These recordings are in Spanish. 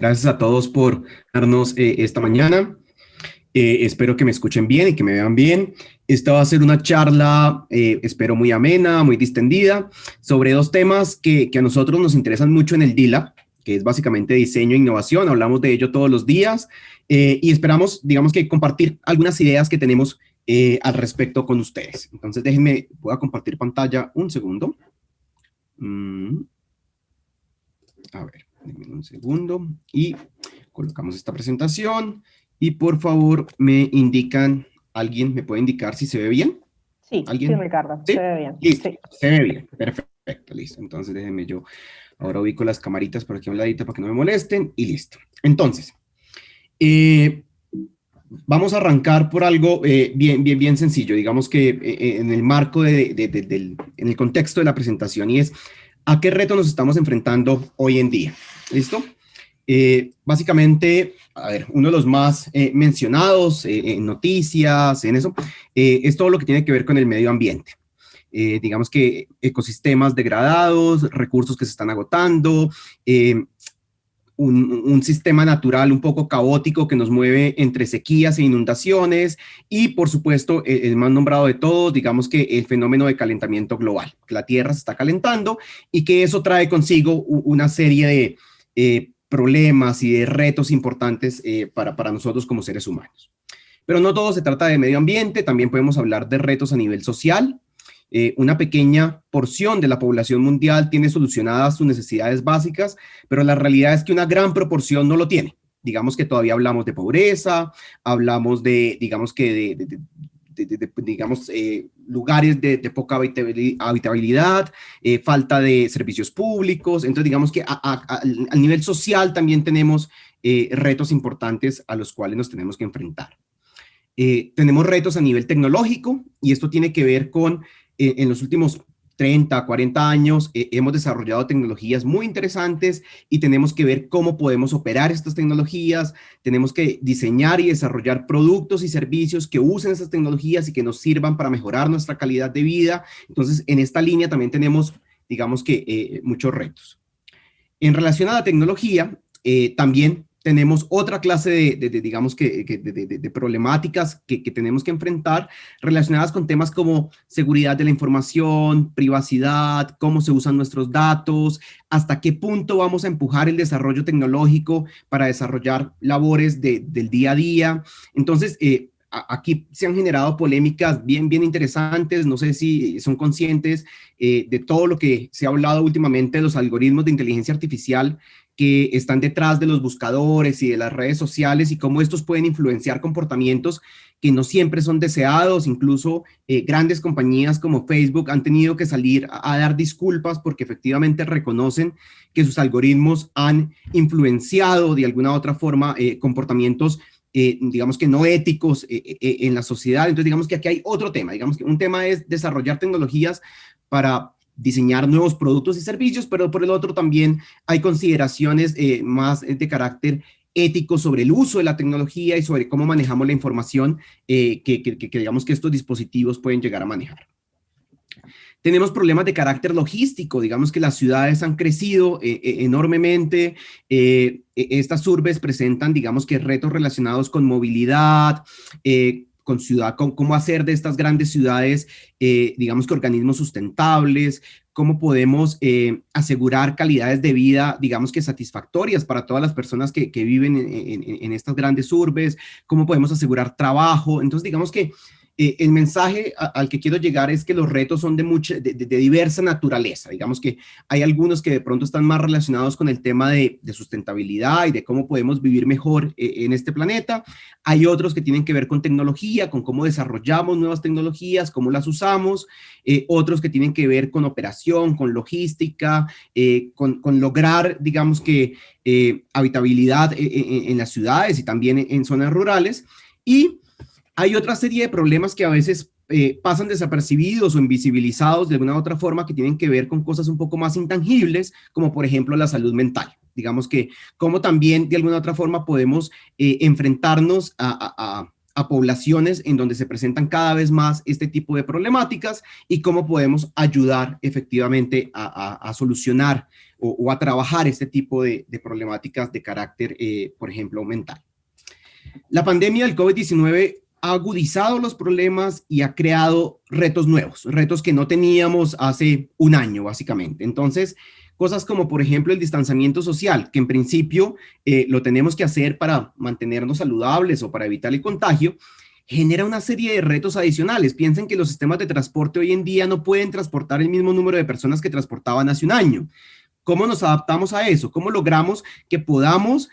Gracias a todos por darnos esta mañana. Espero que me escuchen bien y que me vean bien. Esta va a ser una charla, espero muy amena, muy distendida, sobre dos temas que a nosotros nos interesan mucho en el DILA, que es básicamente diseño e innovación. Hablamos de ello todos los días y esperamos, digamos que compartir algunas ideas que tenemos al respecto con ustedes. Entonces déjenme, voy a compartir pantalla un segundo. A ver, denme un segundo y colocamos esta presentación y por favor me indican, ¿alguien me puede indicar si se ve bien? Sí, ¿Alguien? sí, Ricardo, ¿Sí? se ve bien. Listo, Sí. se ve bien, perfecto, listo. Entonces déjenme yo, ahora ubico las camaritas por aquí a un ladito para que no me molesten y listo. Entonces, vamos a arrancar por algo bien sencillo, digamos que en el marco en el contexto de la presentación, y es ¿a qué reto nos estamos enfrentando hoy en día? ¿Listo? Básicamente, a ver, uno de los más mencionados en noticias, en eso, es todo lo que tiene que ver con el medio ambiente. Digamos que ecosistemas degradados, recursos que se están agotando, un sistema natural un poco caótico que nos mueve entre sequías e inundaciones y, por supuesto, el más nombrado de todos, digamos que el fenómeno de calentamiento global, que la Tierra se está calentando y que eso trae consigo una serie de problemas y de retos importantes para nosotros como seres humanos. Pero no todo se trata de medio ambiente, también podemos hablar de retos a nivel social. Una pequeña porción de la población mundial tiene solucionadas sus necesidades básicas, pero la realidad es que una gran proporción no lo tiene. Digamos que todavía hablamos de pobreza, hablamos de, digamos que digamos, lugares de poca habitabilidad, falta de servicios públicos. Entonces, digamos que a nivel social también tenemos retos importantes a los cuales nos tenemos que enfrentar. Tenemos retos a nivel tecnológico y esto tiene que ver con en los últimos 30, 40 años hemos desarrollado tecnologías muy interesantes y tenemos que ver cómo podemos operar estas tecnologías, tenemos que diseñar y desarrollar productos y servicios que usen esas tecnologías y que nos sirvan para mejorar nuestra calidad de vida. Entonces, en esta línea también tenemos, digamos que, muchos retos. En relación a la tecnología, también tenemos otra clase digamos que, de problemáticas que tenemos que enfrentar relacionadas con temas como seguridad de la información, privacidad, cómo se usan nuestros datos, hasta qué punto vamos a empujar el desarrollo tecnológico para desarrollar labores del día a día. Entonces, aquí se han generado polémicas bien interesantes, no sé si son conscientes de todo lo que se ha hablado últimamente de los algoritmos de inteligencia artificial que están detrás de los buscadores y de las redes sociales y cómo estos pueden influenciar comportamientos que no siempre son deseados. Incluso grandes compañías como Facebook han tenido que salir a dar disculpas porque efectivamente reconocen que sus algoritmos han influenciado de alguna u otra forma comportamientos digamos que no éticos en la sociedad. Entonces digamos que aquí hay otro tema, digamos que un tema es desarrollar tecnologías para diseñar nuevos productos y servicios, pero por el otro también hay consideraciones más de carácter ético sobre el uso de la tecnología y sobre cómo manejamos la información que digamos que estos dispositivos pueden llegar a manejar. Tenemos problemas de carácter logístico, digamos que las ciudades han crecido enormemente, estas urbes presentan, digamos que retos relacionados con movilidad, con ciudad, con cómo hacer de estas grandes ciudades, digamos que organismos sustentables, cómo podemos asegurar calidades de vida, digamos que satisfactorias para todas las personas que viven en estas grandes urbes, cómo podemos asegurar trabajo. Entonces, digamos que el mensaje al que quiero llegar es que los retos son de diversa naturaleza. Digamos que hay algunos que de pronto están más relacionados con el tema de sustentabilidad y de cómo podemos vivir mejor en este planeta. Hay otros que tienen que ver con tecnología, con cómo desarrollamos nuevas tecnologías, cómo las usamos. Otros que tienen que ver con operación, con logística, con lograr, digamos que, habitabilidad en las ciudades y también en zonas rurales. Y hay otra serie de problemas que a veces pasan desapercibidos o invisibilizados de alguna u otra forma que tienen que ver con cosas un poco más intangibles, como por ejemplo la salud mental. Digamos que cómo también de alguna u otra forma podemos enfrentarnos a a poblaciones en donde se presentan cada vez más este tipo de problemáticas y cómo podemos ayudar efectivamente a solucionar o a trabajar este tipo de problemáticas de carácter, por ejemplo, mental. La pandemia del COVID-19 ha agudizado los problemas y ha creado retos nuevos, retos que no teníamos hace un año, básicamente. Entonces, cosas como, por ejemplo, el distanciamiento social, que en principio lo tenemos que hacer para mantenernos saludables o para evitar el contagio, genera una serie de retos adicionales. Piensen que los sistemas de transporte hoy en día no pueden transportar el mismo número de personas que transportaban hace un año. ¿Cómo nos adaptamos a eso? ¿Cómo logramos que podamos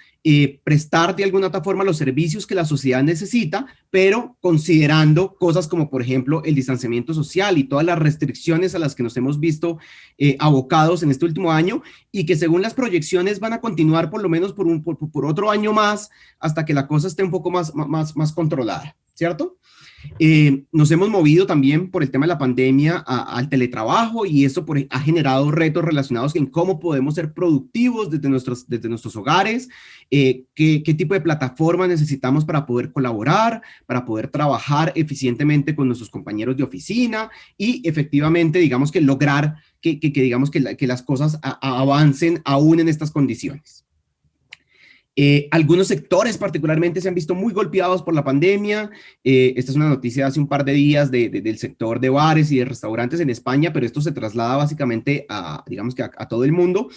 prestar de alguna otra forma los servicios que la sociedad necesita, pero considerando cosas como, por ejemplo, el distanciamiento social y todas las restricciones a las que nos hemos visto abocados en este último año y que según las proyecciones van a continuar por lo menos por otro año más hasta que la cosa esté un poco más controlada, ¿cierto? Nos hemos movido también por el tema de la pandemia al teletrabajo y eso ha generado retos relacionados en cómo podemos ser productivos desde nuestros hogares, qué tipo de plataforma necesitamos para poder colaborar, para poder trabajar eficientemente con nuestros compañeros de oficina y efectivamente, digamos que lograr digamos que las cosas avancen aún en estas condiciones. Algunos sectores particularmente se han visto muy golpeados por la pandemia. Esta es una noticia de hace un par de días del sector de bares y de restaurantes en España, pero esto se traslada básicamente digamos que a todo el mundo.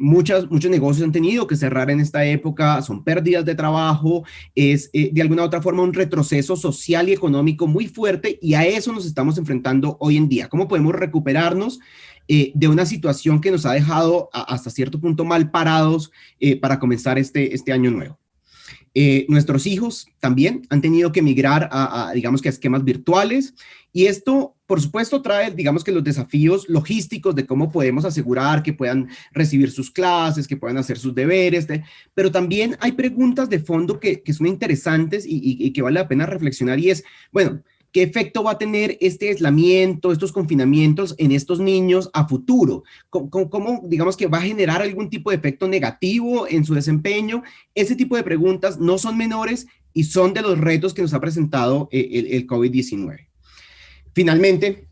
Muchos negocios han tenido que cerrar en esta época, son pérdidas de trabajo, es de alguna u otra forma un retroceso social y económico muy fuerte y a eso nos estamos enfrentando hoy en día. ¿Cómo podemos recuperarnos de una situación que nos ha dejado hasta cierto punto mal parados para comenzar este año nuevo? Nuestros hijos también han tenido que migrar digamos que a esquemas virtuales y esto, por supuesto, trae, digamos que los desafíos logísticos de cómo podemos asegurar que puedan recibir sus clases, que puedan hacer sus deberes, pero también hay preguntas de fondo que son interesantes y que vale la pena reflexionar y es, bueno, ¿qué efecto va a tener este aislamiento, estos confinamientos en estos niños a futuro? ¿Cómo, digamos que va a generar algún tipo de efecto negativo en su desempeño? Ese tipo de preguntas no son menores y son de los retos que nos ha presentado el COVID-19. Finalmente,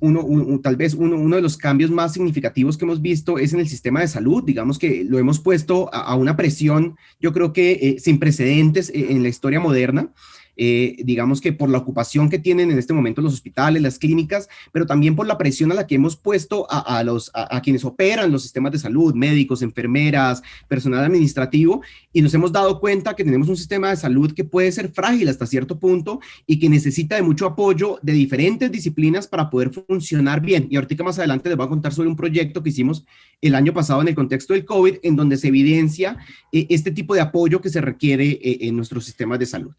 tal vez uno de los cambios más significativos que hemos visto es en el sistema de salud. Digamos que lo hemos puesto a una presión, yo creo que sin precedentes en la historia moderna. Digamos que por la ocupación que tienen en este momento los hospitales, las clínicas, pero también por la presión a la que hemos puesto a quienes operan los sistemas de salud, médicos, enfermeras, personal administrativo, y nos hemos dado cuenta que tenemos un sistema de salud que puede ser frágil hasta cierto punto y que necesita de mucho apoyo de diferentes disciplinas para poder funcionar bien. Y ahorita más adelante les voy a contar sobre un proyecto que hicimos el año pasado en el contexto del COVID, en donde se evidencia este tipo de apoyo que se requiere en nuestros sistemas de salud.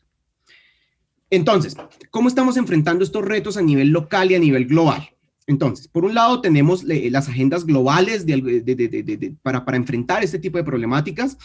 Entonces, ¿cómo estamos enfrentando estos retos a nivel local y a nivel global? Entonces, por un lado tenemos las agendas globales para enfrentar este tipo de problemáticas.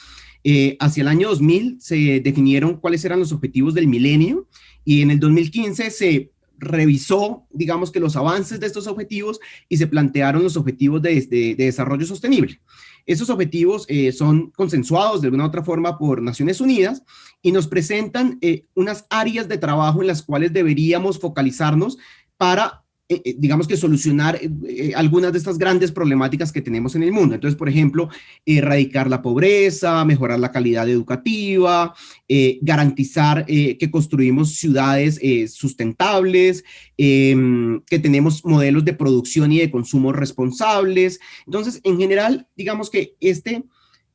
Hacia el año 2000 se definieron cuáles eran los objetivos del milenio y en el 2015 se revisó, digamos que los avances de estos objetivos y se plantearon los objetivos de desarrollo sostenible. Esos objetivos son consensuados de alguna u otra forma por Naciones Unidas y nos presentan unas áreas de trabajo en las cuales deberíamos focalizarnos para, digamos que solucionar algunas de estas grandes problemáticas que tenemos en el mundo. Entonces, por ejemplo, erradicar la pobreza, mejorar la calidad educativa, garantizar que construimos ciudades sustentables, que tenemos modelos de producción y de consumo responsables. Entonces, en general, digamos que este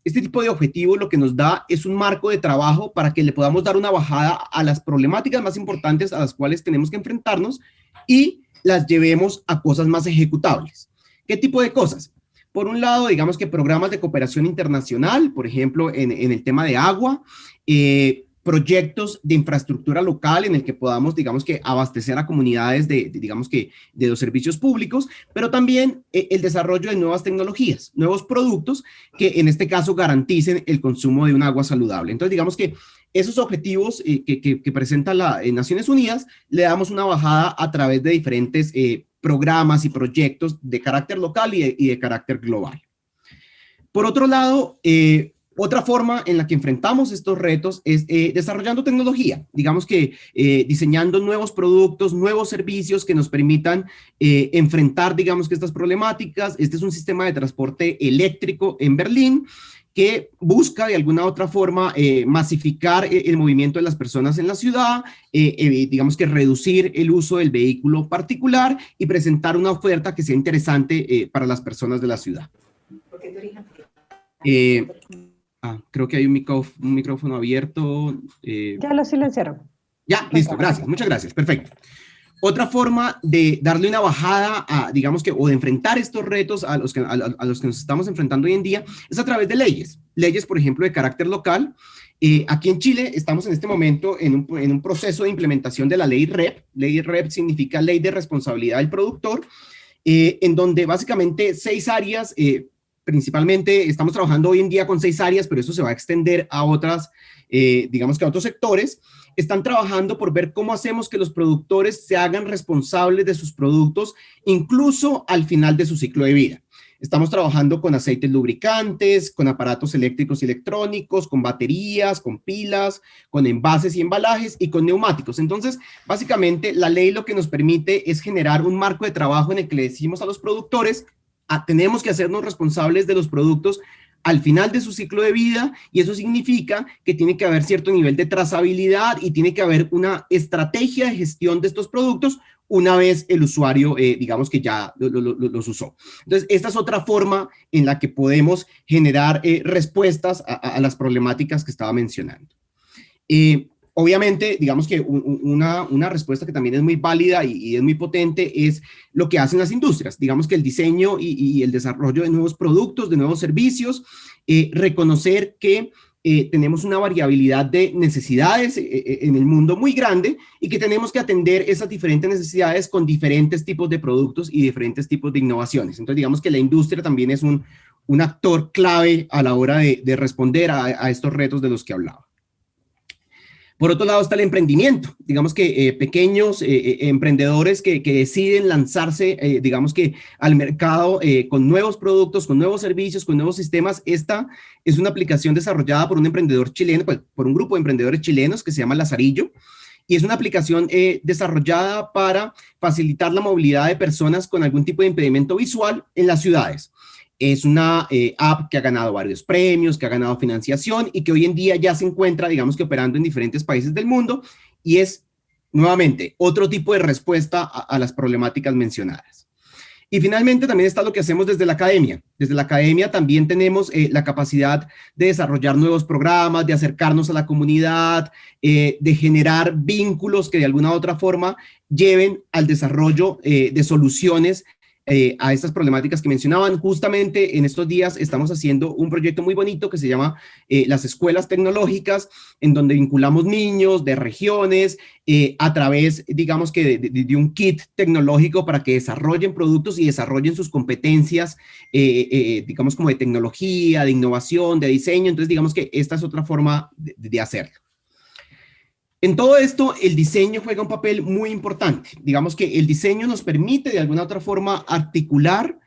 tipo de objetivo lo que nos da es un marco de trabajo para que le podamos dar una bajada a las problemáticas más importantes a las cuales tenemos que enfrentarnos y las llevemos a cosas más ejecutables. ¿Qué tipo de cosas? Por un lado, digamos que programas de cooperación internacional, por ejemplo, en el tema de agua, proyectos de infraestructura local en el que podamos, digamos que, abastecer a comunidades digamos que, de los servicios públicos, pero también el desarrollo de nuevas tecnologías, nuevos productos que en este caso garanticen el consumo de un agua saludable. Entonces, digamos que esos objetivos que presenta las Naciones Unidas le damos una bajada a través de diferentes programas y proyectos de carácter local y de carácter global. Por otro lado, Otra forma en la que enfrentamos estos retos es desarrollando tecnología, digamos que diseñando nuevos productos, nuevos servicios que nos permitan enfrentar, digamos que estas problemáticas. Este es un sistema de transporte eléctrico en Berlín que busca de alguna u otra forma masificar el movimiento de las personas en la ciudad, digamos que reducir el uso del vehículo particular y presentar una oferta que sea interesante para las personas de la ciudad. Creo que hay un micrófono abierto. Ya lo silenciaron. Ya, listo, gracias, muchas gracias, perfecto. Otra forma de darle una bajada a, digamos que, o de enfrentar estos retos a los que nos estamos enfrentando hoy en día, es a través de leyes. Leyes, por ejemplo, de carácter local. Aquí en Chile estamos en este momento en un proceso de implementación de la ley REP. Ley REP significa Ley de Responsabilidad del Productor, en donde básicamente 6 áreas, principalmente estamos trabajando hoy en día con 6 áreas, pero eso se va a extender a otras, digamos que a otros sectores. Están trabajando por ver cómo hacemos que los productores se hagan responsables de sus productos, incluso al final de su ciclo de vida. Estamos trabajando con aceites lubricantes, con aparatos eléctricos y electrónicos, con baterías, con pilas, con envases y embalajes y con neumáticos. Entonces, básicamente, la ley lo que nos permite es generar un marco de trabajo en el que le decimos a los productores: tenemos que hacernos responsables de los productos al final de su ciclo de vida, y eso significa que tiene que haber cierto nivel de trazabilidad y tiene que haber una estrategia de gestión de estos productos una vez el usuario, digamos que ya los usó. Entonces, esta es otra forma en la que podemos generar respuestas a las problemáticas que estaba mencionando. Obviamente, digamos que una respuesta que también es muy válida y es muy potente es lo que hacen las industrias. Digamos que el diseño y el desarrollo de nuevos productos, de nuevos servicios, reconocer que tenemos una variabilidad de necesidades en el mundo muy grande y que tenemos que atender esas diferentes necesidades con diferentes tipos de productos y diferentes tipos de innovaciones. Entonces, digamos que la industria también es un actor clave a la hora de responder a estos retos de los que hablaba. Por otro lado está el emprendimiento, digamos que pequeños emprendedores que deciden lanzarse, digamos que al mercado con nuevos productos, con nuevos servicios, con nuevos sistemas. Esta es una aplicación desarrollada por un emprendedor chileno, pues, por un grupo de emprendedores chilenos que se llama Lazarillo, y es una aplicación desarrollada para facilitar la movilidad de personas con algún tipo de impedimento visual en las ciudades. Es una app que ha ganado varios premios, que ha ganado financiación y que hoy en día ya se encuentra, digamos que operando en diferentes países del mundo, y es, nuevamente, otro tipo de respuesta a las problemáticas mencionadas. Y finalmente también está lo que hacemos desde la academia. Desde la academia también tenemos la capacidad de desarrollar nuevos programas, de acercarnos a la comunidad, de generar vínculos que de alguna u otra forma lleven al desarrollo de soluciones a estas problemáticas que mencionaban. Justamente en estos días estamos haciendo un proyecto muy bonito que se llama las escuelas tecnológicas, en donde vinculamos niños de regiones a través, digamos que de un kit tecnológico para que desarrollen productos y desarrollen sus competencias, digamos como de tecnología, de innovación, de diseño. Entonces, digamos que esta es otra forma de hacerlo. En todo esto, el diseño juega un papel muy importante. Digamos que el diseño nos permite de alguna otra forma articular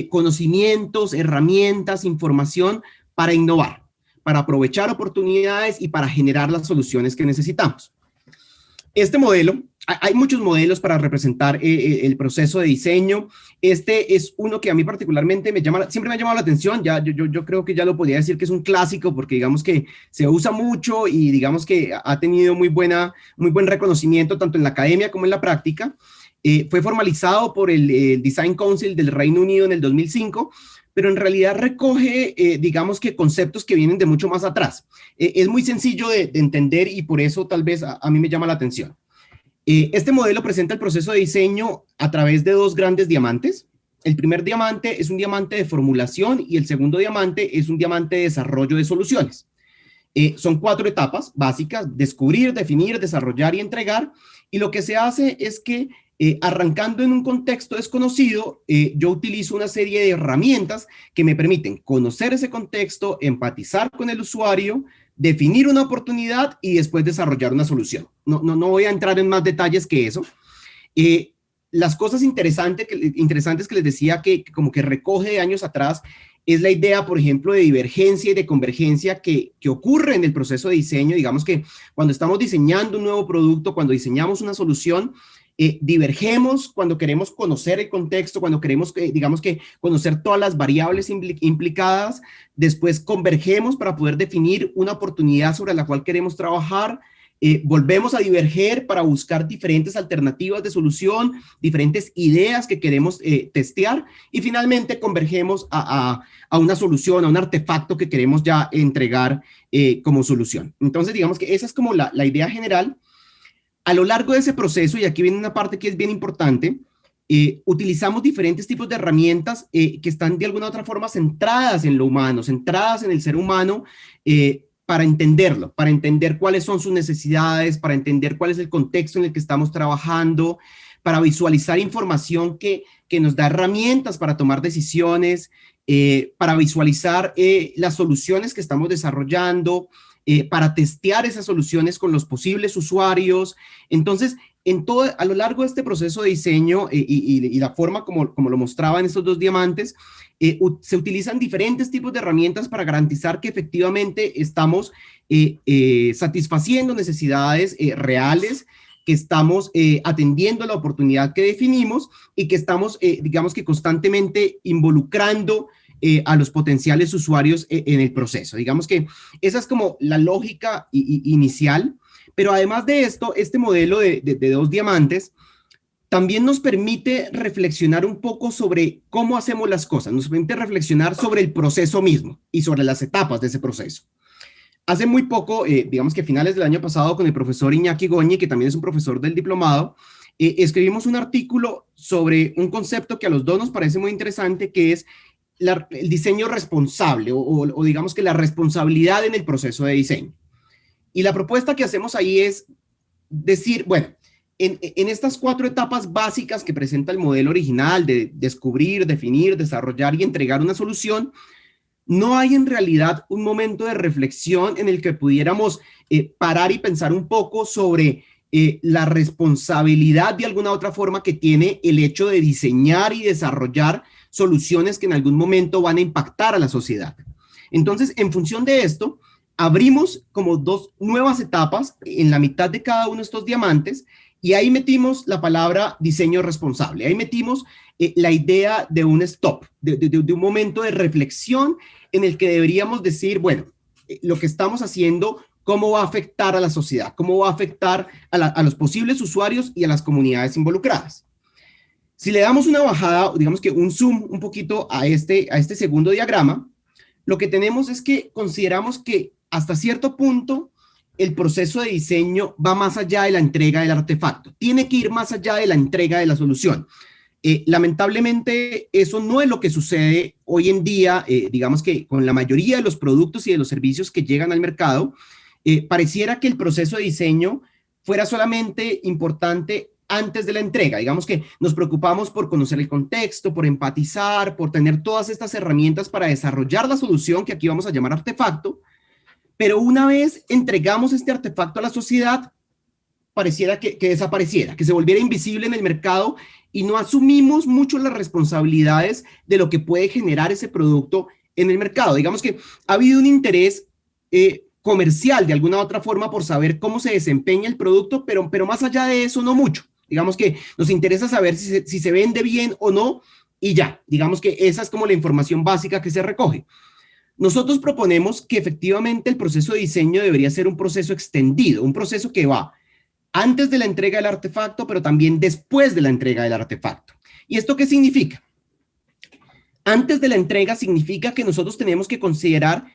conocimientos, herramientas, información para innovar, para aprovechar oportunidades y para generar las soluciones que necesitamos. Este modelo, hay muchos modelos para representar el proceso de diseño. Este es uno que a mí particularmente siempre me ha llamado la atención. Yo creo que ya lo podría decir que es un clásico, porque digamos que se usa mucho y digamos que ha tenido muy buen reconocimiento tanto en la academia como en la práctica. Fue formalizado por el Design Council del Reino Unido en el 2005, pero en realidad recoge, digamos que conceptos que vienen de mucho más atrás. Es muy sencillo de entender y por eso tal vez a mí me llama la atención. Este modelo presenta el proceso de diseño a través de 2 grandes diamantes. El primer diamante es un diamante de formulación y el segundo diamante es un diamante de desarrollo de soluciones. Son 4 etapas básicas: descubrir, definir, desarrollar y entregar. Y lo que se hace es que arrancando en un contexto desconocido, yo utilizo una serie de herramientas que me permiten conocer ese contexto, empatizar con el usuario, definir una oportunidad y después desarrollar una solución. No voy a entrar en más detalles que eso. Las cosas interesantes que les decía que como que recoge de años atrás es la idea, por ejemplo, de divergencia y de convergencia que ocurre en el proceso de diseño. Digamos que cuando estamos diseñando un nuevo producto, cuando diseñamos una solución, divergemos cuando queremos conocer el contexto, cuando queremos, digamos que conocer todas las variables implicadas, después convergemos para poder definir una oportunidad sobre la cual queremos trabajar, volvemos a diverger para buscar diferentes alternativas de solución, diferentes ideas que queremos testear, y finalmente convergemos a una solución, a un artefacto que queremos ya entregar como solución. Entonces, digamos que esa es como la idea general. A lo largo de ese proceso, y aquí viene una parte que es bien importante, utilizamos diferentes tipos de herramientas que están de alguna u otra forma centradas en lo humano, centradas en el ser humano, para entenderlo, para entender cuáles son sus necesidades, para entender cuál es el contexto en el que estamos trabajando, para visualizar información que nos da herramientas para tomar decisiones, para visualizar las soluciones que estamos desarrollando, para testear esas soluciones con los posibles usuarios. Entonces, a lo largo de este proceso de diseño y la forma como lo mostraban estos dos diamantes, se utilizan diferentes tipos de herramientas para garantizar que efectivamente estamos satisfaciendo necesidades reales, que estamos atendiendo la oportunidad que definimos y que estamos, digamos que constantemente involucrando a los potenciales usuarios en el proceso. Digamos que esa es como la lógica inicial, pero además de esto, este modelo de dos diamantes también nos permite reflexionar un poco sobre cómo hacemos las cosas, nos permite reflexionar sobre el proceso mismo y sobre las etapas de ese proceso. Hace muy poco, digamos que a finales del año pasado, con el profesor Iñaki Goñi, que también es un profesor del diplomado, escribimos un artículo sobre un concepto que a los dos nos parece muy interesante, que es el diseño responsable o digamos que la responsabilidad en el proceso de diseño. Y la propuesta que hacemos ahí es decir, bueno, en estas 4 etapas básicas que presenta el modelo original de descubrir, definir, desarrollar y entregar una solución, no hay en realidad un momento de reflexión en el que pudiéramos parar y pensar un poco sobre la responsabilidad de alguna otra forma que tiene el hecho de diseñar y desarrollar soluciones que en algún momento van a impactar a la sociedad. Entonces, en función de esto, abrimos como 2 nuevas etapas en la mitad de cada uno de estos diamantes, y ahí metimos la palabra diseño responsable. Ahí metimos la idea de un stop, de un momento de reflexión en el que deberíamos decir, bueno, lo que estamos haciendo, ¿cómo va a afectar a la sociedad? ¿Cómo va a afectar a los posibles usuarios y a las comunidades involucradas? Si le damos una bajada, digamos que un zoom un poquito a este segundo diagrama, lo que tenemos es que consideramos que hasta cierto punto el proceso de diseño va más allá de la entrega del artefacto, tiene que ir más allá de la entrega de la solución. Lamentablemente eso no es lo que sucede hoy en día, digamos que con la mayoría de los productos y de los servicios que llegan al mercado, pareciera que el proceso de diseño fuera solamente importante antes de la entrega. Digamos que nos preocupamos por conocer el contexto, por empatizar, por tener todas estas herramientas para desarrollar la solución que aquí vamos a llamar artefacto, pero una vez entregamos este artefacto a la sociedad, pareciera que desapareciera, que se volviera invisible en el mercado y no asumimos mucho las responsabilidades de lo que puede generar ese producto en el mercado. Digamos que ha habido un interés comercial de alguna u otra forma por saber cómo se desempeña el producto, pero más allá de eso no mucho. Digamos que nos interesa saber si se vende bien o no y ya. Digamos que esa es como la información básica que se recoge. Nosotros proponemos que efectivamente el proceso de diseño debería ser un proceso extendido, un proceso que va antes de la entrega del artefacto, pero también después de la entrega del artefacto. ¿Y esto qué significa? Antes de la entrega significa que nosotros tenemos que considerar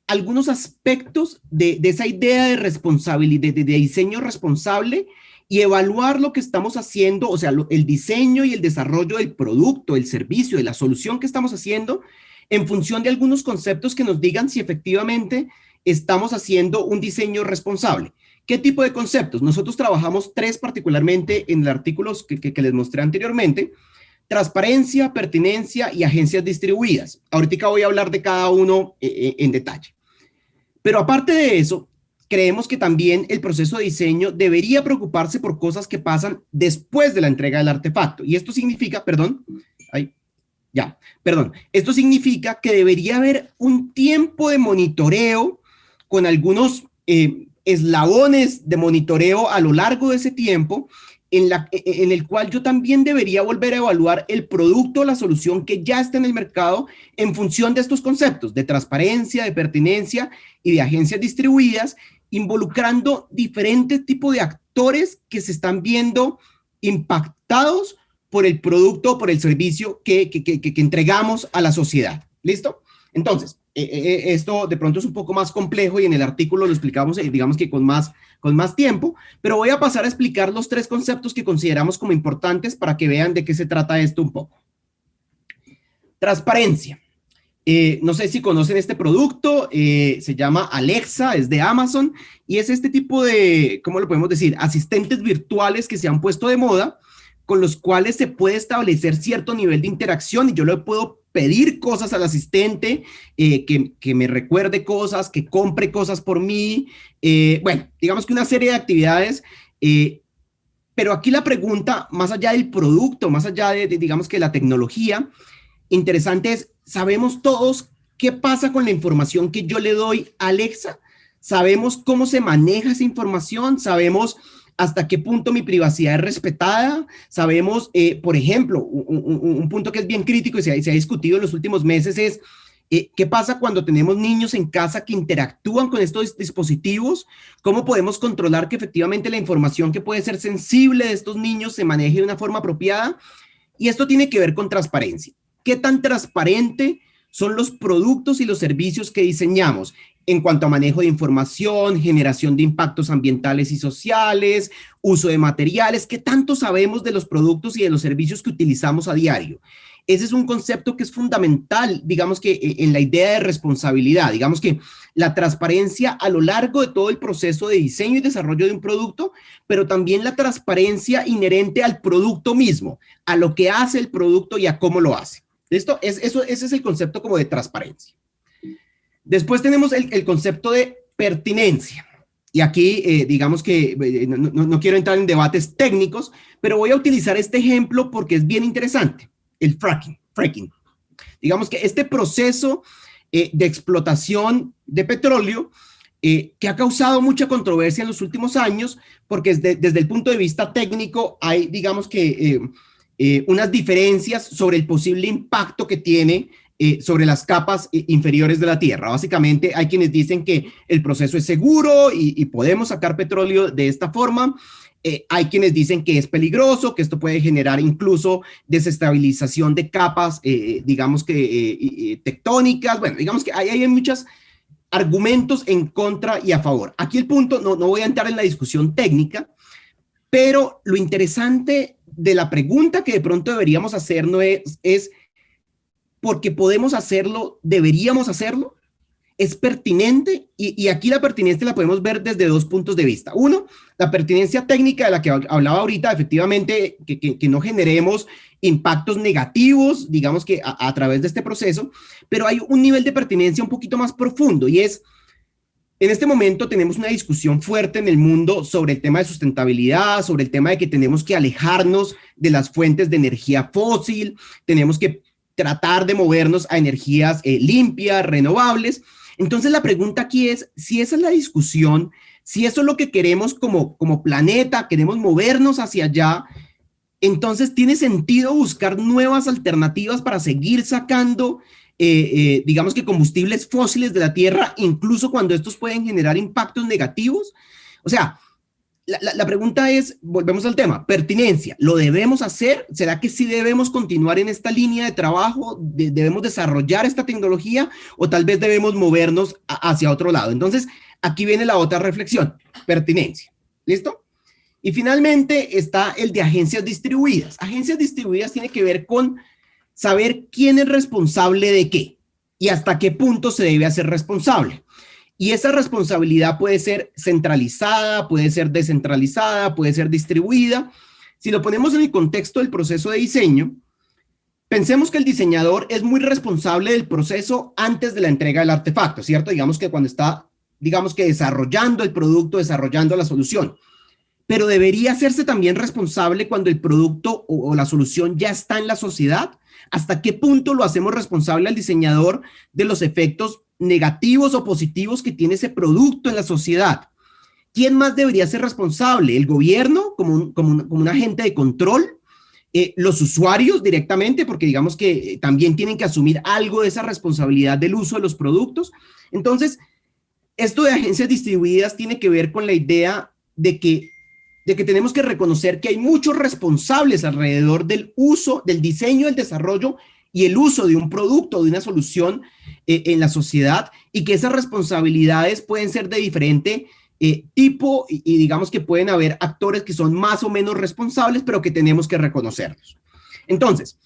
algunos aspectos de esa idea de responsabilidad, de diseño responsable, y evaluar lo que estamos haciendo, o sea, el diseño y el desarrollo del producto, el servicio, de la solución que estamos haciendo, en función de algunos conceptos que nos digan si efectivamente estamos haciendo un diseño responsable. ¿Qué tipo de conceptos? Nosotros trabajamos 3 particularmente en el artículo que les mostré anteriormente: transparencia, pertinencia y agencias distribuidas. Ahorita voy a hablar de cada uno en detalle. Pero aparte de eso, creemos que también el proceso de diseño debería preocuparse por cosas que pasan después de la entrega del artefacto. Y esto significa, perdón, Ya, perdón. Esto significa que debería haber un tiempo de monitoreo con algunos eslabones de monitoreo a lo largo de ese tiempo, en el cual yo también debería volver a evaluar el producto o la solución que ya está en el mercado en función de estos conceptos de transparencia, de pertinencia y de agencias distribuidas, involucrando diferentes tipos de actores que se están viendo impactados por el producto o por el servicio que entregamos a la sociedad. ¿Listo? Entonces, esto de pronto es un poco más complejo y en el artículo lo explicamos, digamos que con más tiempo, pero voy a pasar a explicar los 3 conceptos que consideramos como importantes para que vean de qué se trata esto un poco. Transparencia. No sé si conocen este producto, se llama Alexa, es de Amazon, y es este tipo de, ¿cómo lo podemos decir? Asistentes virtuales que se han puesto de moda, con los cuales se puede establecer cierto nivel de interacción y yo le puedo pedir cosas al asistente, que me recuerde cosas, que compre cosas por mí, bueno, digamos que una serie de actividades, pero aquí la pregunta, más allá del producto, más allá de digamos que la tecnología, interesante es, ¿sabemos todos qué pasa con la información que yo le doy a Alexa? ¿Sabemos cómo se maneja esa información? ¿Sabemos hasta qué punto mi privacidad es respetada? Sabemos, por ejemplo, un punto que es bien crítico y se ha discutido en los últimos meses es qué pasa cuando tenemos niños en casa que interactúan con estos dispositivos, cómo podemos controlar que efectivamente la información que puede ser sensible de estos niños se maneje de una forma apropiada. Y esto tiene que ver con transparencia. ¿Qué tan transparente son los productos y los servicios que diseñamos en cuanto a manejo de información, generación de impactos ambientales y sociales, uso de materiales? ¿Qué tanto sabemos de los productos y de los servicios que utilizamos a diario? Ese es un concepto que es fundamental, digamos que en la idea de responsabilidad, digamos que la transparencia a lo largo de todo el proceso de diseño y desarrollo de un producto, pero también la transparencia inherente al producto mismo, a lo que hace el producto y a cómo lo hace. ¿Listo? Ese es el concepto como de transparencia. Después tenemos el concepto de pertinencia. Y aquí, digamos que no quiero entrar en debates técnicos, pero voy a utilizar este ejemplo porque es bien interesante. El fracking. Digamos que este proceso de explotación de petróleo que ha causado mucha controversia en los últimos años, porque desde el punto de vista técnico hay, digamos que, unas diferencias sobre el posible impacto que tiene sobre las capas inferiores de la Tierra. Básicamente hay quienes dicen que el proceso es seguro y podemos sacar petróleo de esta forma. Hay quienes dicen que es peligroso, que esto puede generar incluso desestabilización de capas, digamos que tectónicas. Bueno, digamos que hay muchos argumentos en contra y a favor. Aquí el punto, no voy a entrar en la discusión técnica, pero lo interesante de la pregunta que de pronto deberíamos hacernos es ¿porque podemos hacerlo, deberíamos hacerlo? ¿Es pertinente? Y aquí la pertinencia la podemos ver desde 2 puntos de vista. Uno, la pertinencia técnica de la que hablaba ahorita, efectivamente, que no generemos impactos negativos, digamos que a través de este proceso, pero hay un nivel de pertinencia un poquito más profundo y es, en este momento tenemos una discusión fuerte en el mundo sobre el tema de sustentabilidad, sobre el tema de que tenemos que alejarnos de las fuentes de energía fósil, tenemos que tratar de movernos a energías limpias, renovables. Entonces la pregunta aquí es, si esa es la discusión, si eso es lo que queremos como planeta, queremos movernos hacia allá, entonces tiene sentido buscar nuevas alternativas para seguir sacando, digamos que combustibles fósiles de la Tierra, incluso cuando estos pueden generar impactos negativos. O sea, la pregunta es, volvemos al tema, pertinencia, ¿lo debemos hacer? ¿Será que sí debemos continuar en esta línea de trabajo? ¿Debemos desarrollar esta tecnología? ¿O tal vez debemos movernos hacia otro lado? Entonces, aquí viene la otra reflexión, pertinencia. ¿Listo? Y finalmente está el de agencias distribuidas. Agencias distribuidas tiene que ver con saber quién es responsable de qué y hasta qué punto se debe hacer responsable. Y esa responsabilidad puede ser centralizada, puede ser descentralizada, puede ser distribuida. Si lo ponemos en el contexto del proceso de diseño, pensemos que el diseñador es muy responsable del proceso antes de la entrega del artefacto, ¿cierto? Digamos que cuando está, digamos que desarrollando el producto, desarrollando la solución. pero debería hacerse también responsable cuando el producto o la solución ya está en la sociedad. ¿Hasta qué punto lo hacemos responsable al diseñador de los efectos negativos o positivos que tiene ese producto en la sociedad? ¿Quién más debería ser responsable? ¿El gobierno como un agente de control? ¿Los usuarios directamente? Porque digamos que también tienen que asumir algo de esa responsabilidad del uso de los productos. Entonces, esto de agencias distribuidas tiene que ver con la idea de que tenemos que reconocer que hay muchos responsables alrededor del uso, del diseño, el desarrollo y el uso de un producto, de una solución en la sociedad, y que esas responsabilidades pueden ser de diferente tipo y digamos que pueden haber actores que son más o menos responsables, pero que tenemos que reconocerlos. Entonces,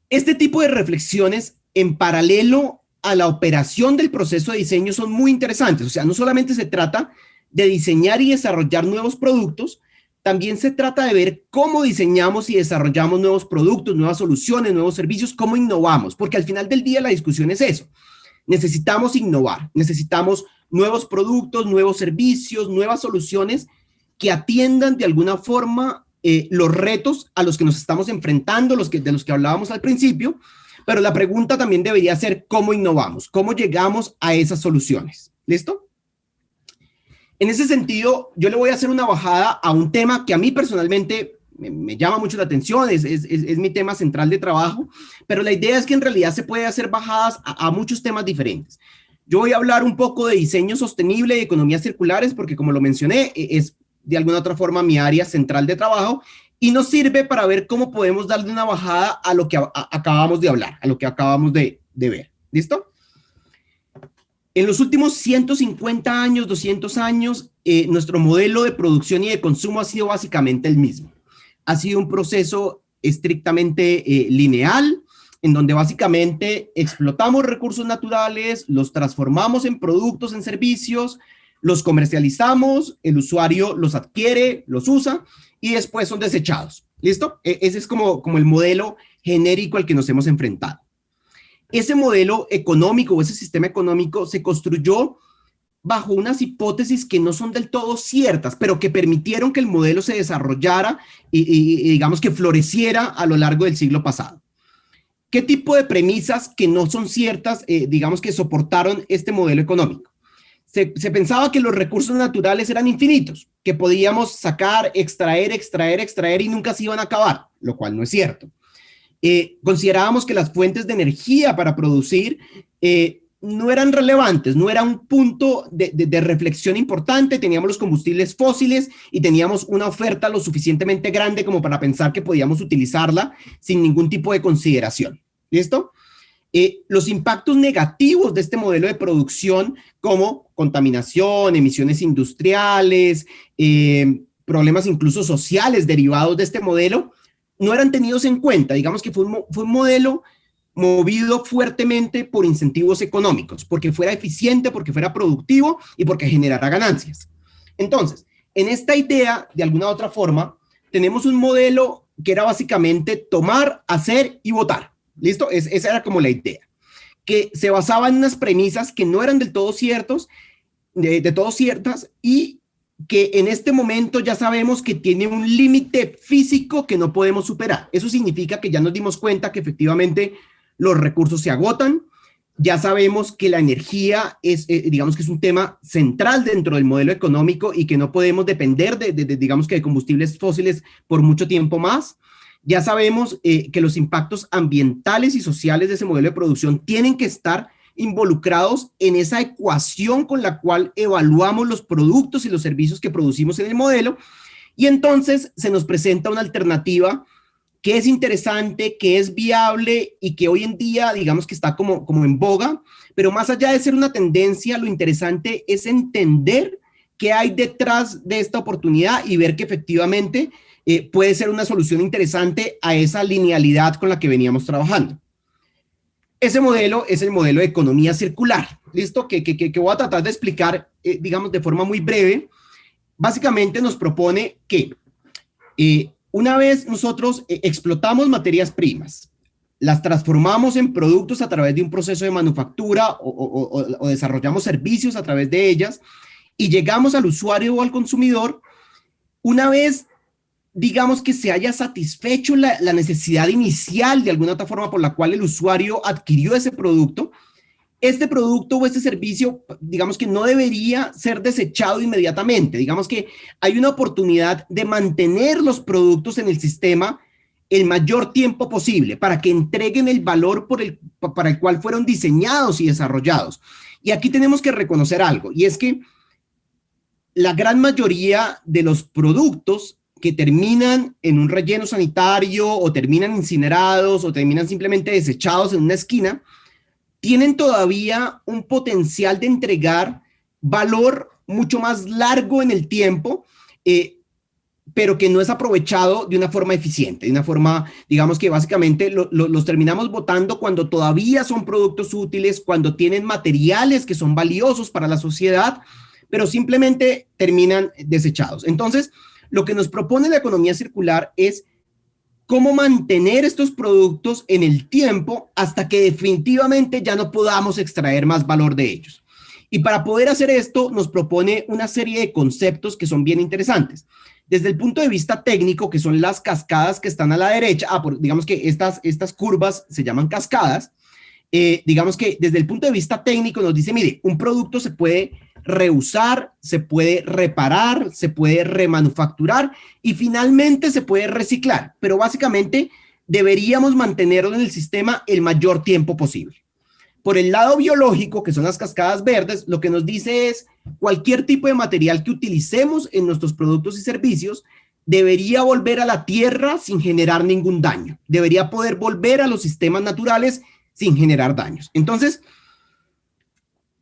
este tipo de reflexiones en paralelo a la operación del proceso de diseño son muy interesantes. O sea, no solamente se trata de diseñar y desarrollar nuevos productos, también se trata de ver cómo diseñamos y desarrollamos nuevos productos, nuevas soluciones, nuevos servicios, cómo innovamos, porque al final del día la discusión es eso. Necesitamos innovar, necesitamos nuevos productos, nuevos servicios, nuevas soluciones que atiendan de alguna forma los retos a los que nos estamos enfrentando, de los que hablábamos al principio, pero la pregunta también debería ser cómo innovamos, cómo llegamos a esas soluciones. ¿Listo? En ese sentido, yo le voy a hacer una bajada a un tema que a mí personalmente me llama mucho la atención, es mi tema central de trabajo, pero la idea es que en realidad se puede hacer bajadas a muchos temas diferentes. Yo voy a hablar un poco de diseño sostenible y economías circulares, porque como lo mencioné, es de alguna otra forma mi área central de trabajo, y nos sirve para ver cómo podemos darle una bajada a lo que acabamos de hablar, a lo que acabamos de ver. ¿Listo? En los últimos 150 años, 200 años, nuestro modelo de producción y de consumo ha sido básicamente el mismo. Ha sido un proceso estrictamente lineal, en donde básicamente explotamos recursos naturales, los transformamos en productos, en servicios, los comercializamos, el usuario los adquiere, los usa y después son desechados. ¿Listo? Ese es como el modelo genérico al que nos hemos enfrentado. Ese modelo económico o ese sistema económico se construyó bajo unas hipótesis que no son del todo ciertas, pero que permitieron que el modelo se desarrollara y digamos que floreciera a lo largo del siglo pasado. ¿Qué tipo de premisas que no son ciertas, digamos que soportaron este modelo económico? Se pensaba que los recursos naturales eran infinitos, que podíamos sacar, extraer y nunca se iban a acabar, lo cual no es cierto. Considerábamos que las fuentes de energía para producir no eran relevantes, no era un punto de reflexión importante. Teníamos los combustibles fósiles y teníamos una oferta lo suficientemente grande como para pensar que podíamos utilizarla sin ningún tipo de consideración. ¿Listo? Los impactos negativos de este modelo de producción, como contaminación, emisiones industriales, problemas incluso sociales derivados de este modelo, no eran tenidos en cuenta. Digamos que fue un modelo movido fuertemente por incentivos económicos, porque fuera eficiente, porque fuera productivo y porque generara ganancias. Entonces, en esta idea, de alguna u otra forma, tenemos un modelo que era básicamente tomar, hacer y votar. ¿Listo? Esa era como la idea, que se basaba en unas premisas que no eran del todo ciertas y que en este momento ya sabemos que tiene un límite físico que no podemos superar. Eso significa que ya nos dimos cuenta que efectivamente los recursos se agotan, ya sabemos que la energía digamos que es un tema central dentro del modelo económico y que no podemos depender digamos que de combustibles fósiles por mucho tiempo más. Ya sabemos que los impactos ambientales y sociales de ese modelo de producción tienen que estar involucrados en esa ecuación con la cual evaluamos los productos y los servicios que producimos en el modelo, y entonces se nos presenta una alternativa que es interesante, que es viable y que hoy en día digamos que está como en boga, pero más allá de ser una tendencia, lo interesante es entender qué hay detrás de esta oportunidad y ver que efectivamente puede ser una solución interesante a esa linealidad con la que veníamos trabajando. Ese modelo es el modelo de economía circular, ¿listo? Que voy a tratar de explicar, digamos, de forma muy breve. Básicamente nos propone que una vez nosotros explotamos materias primas, las transformamos en productos a través de un proceso de manufactura o desarrollamos servicios a través de ellas y llegamos al usuario o al consumidor, una vez, digamos que se haya satisfecho la necesidad inicial de alguna otra forma por la cual el usuario adquirió ese producto, este producto o este servicio, digamos que no debería ser desechado inmediatamente. Digamos que hay una oportunidad de mantener los productos en el sistema el mayor tiempo posible para que entreguen el valor para el cual fueron diseñados y desarrollados. Y aquí tenemos que reconocer algo, y es que la gran mayoría de los productos que terminan en un relleno sanitario o terminan incinerados o terminan simplemente desechados en una esquina, tienen todavía un potencial de entregar valor mucho más largo en el tiempo, pero que no es aprovechado de una forma eficiente, de una forma, digamos que básicamente los terminamos botando cuando todavía son productos útiles, cuando tienen materiales que son valiosos para la sociedad, pero simplemente terminan desechados. Entonces, lo que nos propone la economía circular es cómo mantener estos productos en el tiempo hasta que definitivamente ya no podamos extraer más valor de ellos. Y para poder hacer esto, nos propone una serie de conceptos que son bien interesantes. Desde el punto de vista técnico, que son las cascadas que están a la derecha, digamos que estas curvas se llaman cascadas, digamos que desde el punto de vista técnico nos dice, mire, un producto se puede reusar, se puede reparar, se puede remanufacturar y finalmente se puede reciclar, pero básicamente deberíamos mantenerlo en el sistema el mayor tiempo posible. Por el lado biológico, que son las cascadas verdes, lo que nos dice es cualquier tipo de material que utilicemos en nuestros productos y servicios debería volver a la tierra sin generar ningún daño, debería poder volver a los sistemas naturales sin generar daños. Entonces,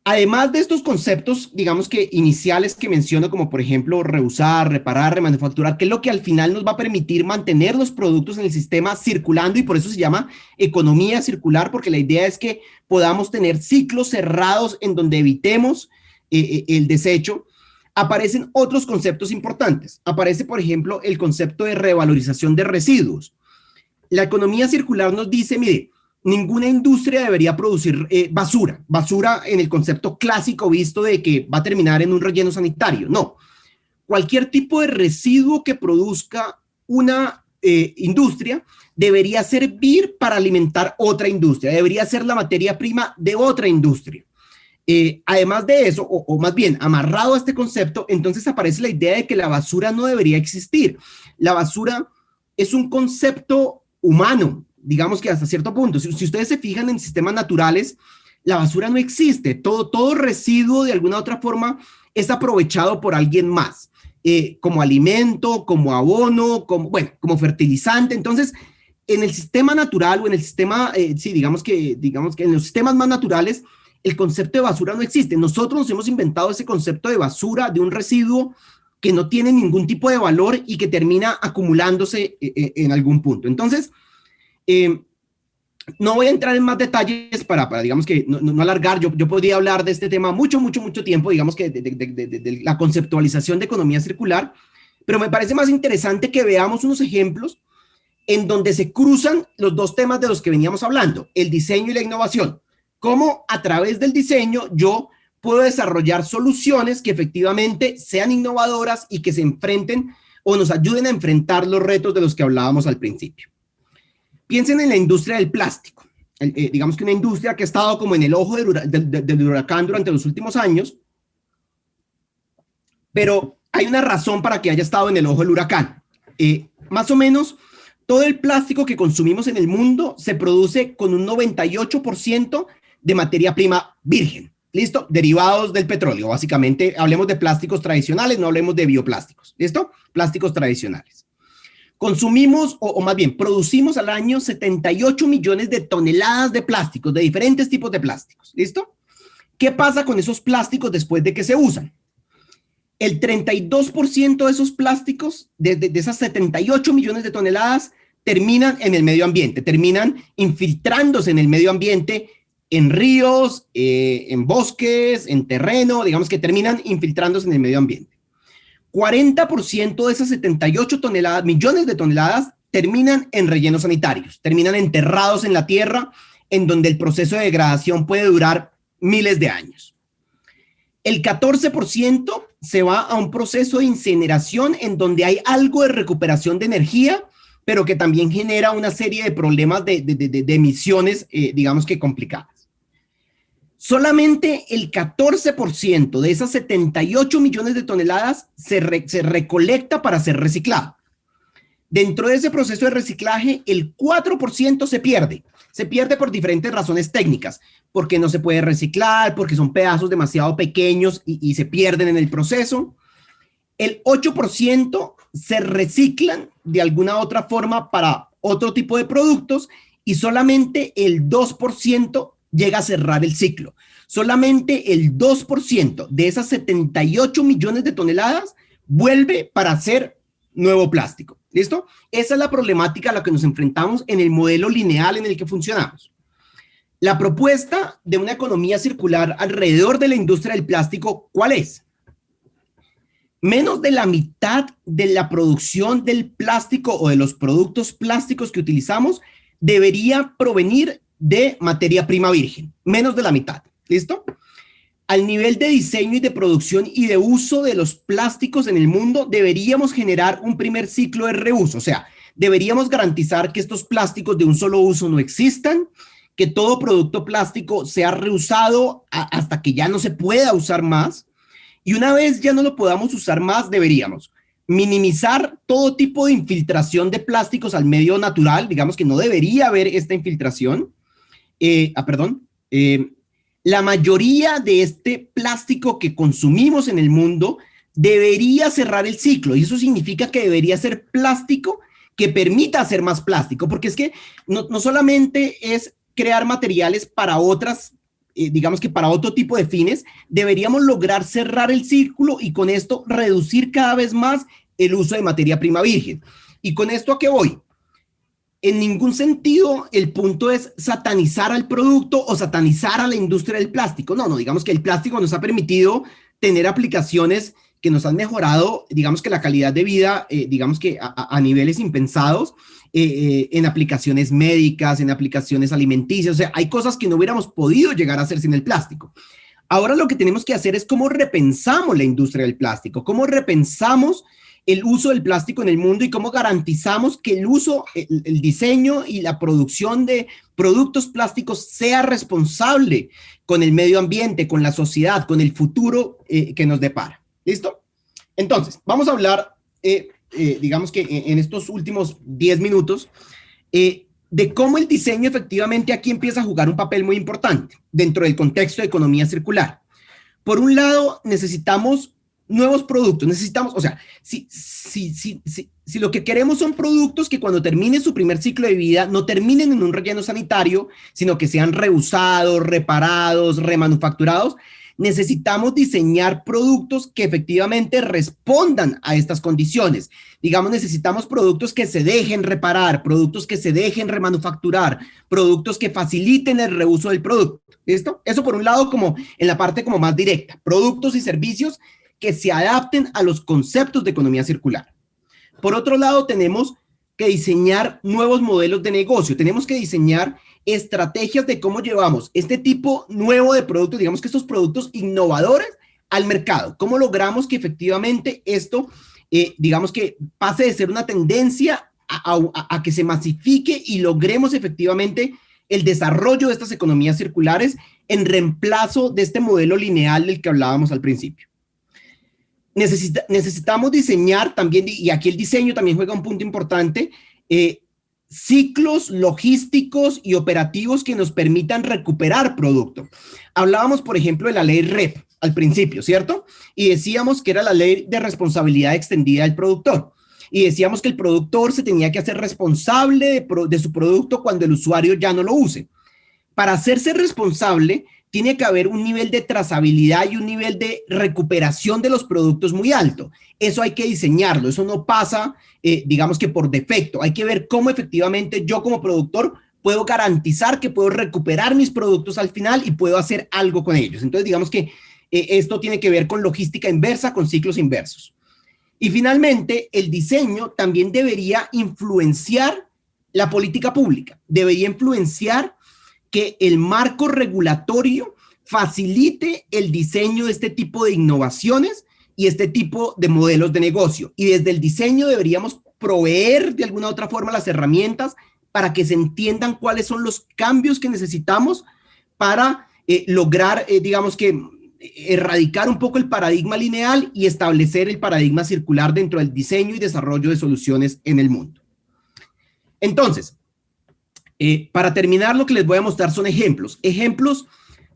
además de estos conceptos, digamos que iniciales que menciono, como por ejemplo reusar, reparar, remanufacturar, que es lo que al final nos va a permitir mantener los productos en el sistema circulando, y por eso se llama economía circular, porque la idea es que podamos tener ciclos cerrados en donde evitemos el desecho. Aparecen otros conceptos importantes. Aparece, por ejemplo, el concepto de revalorización de residuos. La economía circular nos dice, mire, ninguna industria debería producir basura en el concepto clásico visto de que va a terminar en un relleno sanitario. No, cualquier tipo de residuo que produzca una industria debería servir para alimentar otra industria, debería ser la materia prima de otra industria. Además de eso, o más bien amarrado a este concepto, entonces aparece la idea de que la basura no debería existir. La basura es un concepto humano, digamos que hasta cierto punto. Si ustedes se fijan en sistemas naturales, la basura no existe. Todo residuo de alguna otra forma es aprovechado por alguien más, como alimento, como abono, como fertilizante. Entonces, en el sistema natural o en el sistema, digamos que en los sistemas más naturales, el concepto de basura no existe. Nosotros nos hemos inventado ese concepto de basura, de un residuo que no tiene ningún tipo de valor y que termina acumulándose en algún punto. Entonces, no voy a entrar en más detalles para digamos que no alargar. Yo podría hablar de este tema mucho tiempo, digamos que de la conceptualización de economía circular, pero me parece más interesante que veamos unos ejemplos en donde se cruzan los dos temas de los que veníamos hablando, el diseño y la innovación. Cómo a través del diseño yo puedo desarrollar soluciones que efectivamente sean innovadoras y que se enfrenten o nos ayuden a enfrentar los retos de los que hablábamos al principio. Piensen en la industria del plástico. Digamos que una industria que ha estado como en el ojo del huracán durante los últimos años, pero hay una razón para que haya estado en el ojo del huracán. Más o menos, todo el plástico que consumimos en el mundo se produce con un 98% de materia prima virgen. ¿Listo? Derivados del petróleo. Básicamente, hablemos de plásticos tradicionales, no hablemos de bioplásticos. ¿Listo? Plásticos tradicionales. Consumimos, o más bien, producimos al año 78 millones de toneladas de plásticos, de diferentes tipos de plásticos. ¿Listo? ¿Qué pasa con esos plásticos después de que se usan? El 32% de esos plásticos, de esas 78 millones de toneladas, terminan en el medio ambiente, terminan infiltrándose en el medio ambiente, en ríos, en bosques, en terreno, digamos que terminan infiltrándose en el medio ambiente. 40% de esas 78 millones de toneladas terminan en rellenos sanitarios, terminan enterrados en la tierra, en donde el proceso de degradación puede durar miles de años. El 14% se va a un proceso de incineración en donde hay algo de recuperación de energía, pero que también genera una serie de problemas de emisiones, digamos que complicadas. Solamente el 14% de esas 78 millones de toneladas se recolecta para ser reciclado. Dentro de ese proceso de reciclaje, el 4% se pierde. Se pierde por diferentes razones técnicas, porque no se puede reciclar, porque son pedazos demasiado pequeños y se pierden en el proceso. El 8% se reciclan de alguna otra forma para otro tipo de productos y solamente el 2% llega a cerrar el ciclo. Solamente el 2% de esas 78 millones de toneladas vuelve para hacer nuevo plástico. ¿Listo? Esa es la problemática a la que nos enfrentamos en el modelo lineal en el que funcionamos. La propuesta de una economía circular alrededor de la industria del plástico, ¿cuál es? Menos de la mitad de la producción del plástico o de los productos plásticos que utilizamos debería provenir de materia prima virgen. Menos de la mitad. ¿Listo? Al nivel de diseño y de producción y de uso de los plásticos en el mundo, deberíamos generar un primer ciclo de reuso. O sea, deberíamos garantizar que estos plásticos de un solo uso no existan, que todo producto plástico sea reusado hasta que ya no se pueda usar más. Y una vez ya no lo podamos usar más, deberíamos minimizar todo tipo de infiltración de plásticos al medio natural. Digamos que no debería haber esta infiltración. La mayoría de este plástico que consumimos en el mundo debería cerrar el ciclo, y eso significa que debería ser plástico que permita hacer más plástico, porque es que no solamente es crear materiales para otras, digamos que para otro tipo de fines, deberíamos lograr cerrar el círculo y con esto reducir cada vez más el uso de materia prima virgen. ¿Y con esto a qué voy? En ningún sentido el punto es satanizar al producto o satanizar a la industria del plástico. No, digamos que el plástico nos ha permitido tener aplicaciones que nos han mejorado, digamos que la calidad de vida, digamos que a niveles impensados, en aplicaciones médicas, en aplicaciones alimenticias. O sea, hay cosas que no hubiéramos podido llegar a hacer sin el plástico. Ahora lo que tenemos que hacer es cómo repensamos la industria del plástico, cómo repensamos el uso del plástico en el mundo y cómo garantizamos que el uso, el diseño y la producción de productos plásticos sea responsable con el medio ambiente, con la sociedad, con el futuro que nos depara. ¿Listo? Entonces, vamos a hablar, digamos que en estos últimos 10 minutos, de cómo el diseño efectivamente aquí empieza a jugar un papel muy importante dentro del contexto de economía circular. Por un lado, necesitamos nuevos productos, o sea, si lo que queremos son productos que cuando terminen su primer ciclo de vida no terminen en un relleno sanitario, sino que sean reusados, reparados, remanufacturados, necesitamos diseñar productos que efectivamente respondan a estas condiciones. Digamos, necesitamos productos que se dejen reparar, productos que se dejen remanufacturar, productos que faciliten el reuso del producto. ¿Listo? Eso por un lado como en la parte como más directa, productos y servicios que se adapten a los conceptos de economía circular. Por otro lado, tenemos que diseñar nuevos modelos de negocio, tenemos que diseñar estrategias de cómo llevamos este tipo nuevo de productos, digamos que estos productos innovadores al mercado, cómo logramos que efectivamente esto, digamos que pase de ser una tendencia a que se masifique y logremos efectivamente el desarrollo de estas economías circulares en reemplazo de este modelo lineal del que hablábamos al principio. Necesitamos diseñar también, y aquí el diseño también juega un punto importante, ciclos logísticos y operativos que nos permitan recuperar producto. Hablábamos, por ejemplo, de la ley REP al principio, ¿cierto? Y decíamos que era la ley de responsabilidad extendida del productor. Y decíamos que el productor se tenía que hacer responsable de su producto cuando el usuario ya no lo use. Para hacerse responsable, tiene que haber un nivel de trazabilidad y un nivel de recuperación de los productos muy alto. Eso hay que diseñarlo, eso no pasa, digamos que por defecto. Hay que ver cómo efectivamente yo como productor puedo garantizar que puedo recuperar mis productos al final y puedo hacer algo con ellos. Entonces, digamos que esto tiene que ver con logística inversa, con ciclos inversos. Y finalmente, el diseño también debería influenciar la política pública, debería influenciar que el marco regulatorio facilite el diseño de este tipo de innovaciones y este tipo de modelos de negocio. Y desde el diseño deberíamos proveer de alguna otra forma las herramientas para que se entiendan cuáles son los cambios que necesitamos para lograr, digamos que, erradicar un poco el paradigma lineal y establecer el paradigma circular dentro del diseño y desarrollo de soluciones en el mundo. Entonces, para terminar, lo que les voy a mostrar son ejemplos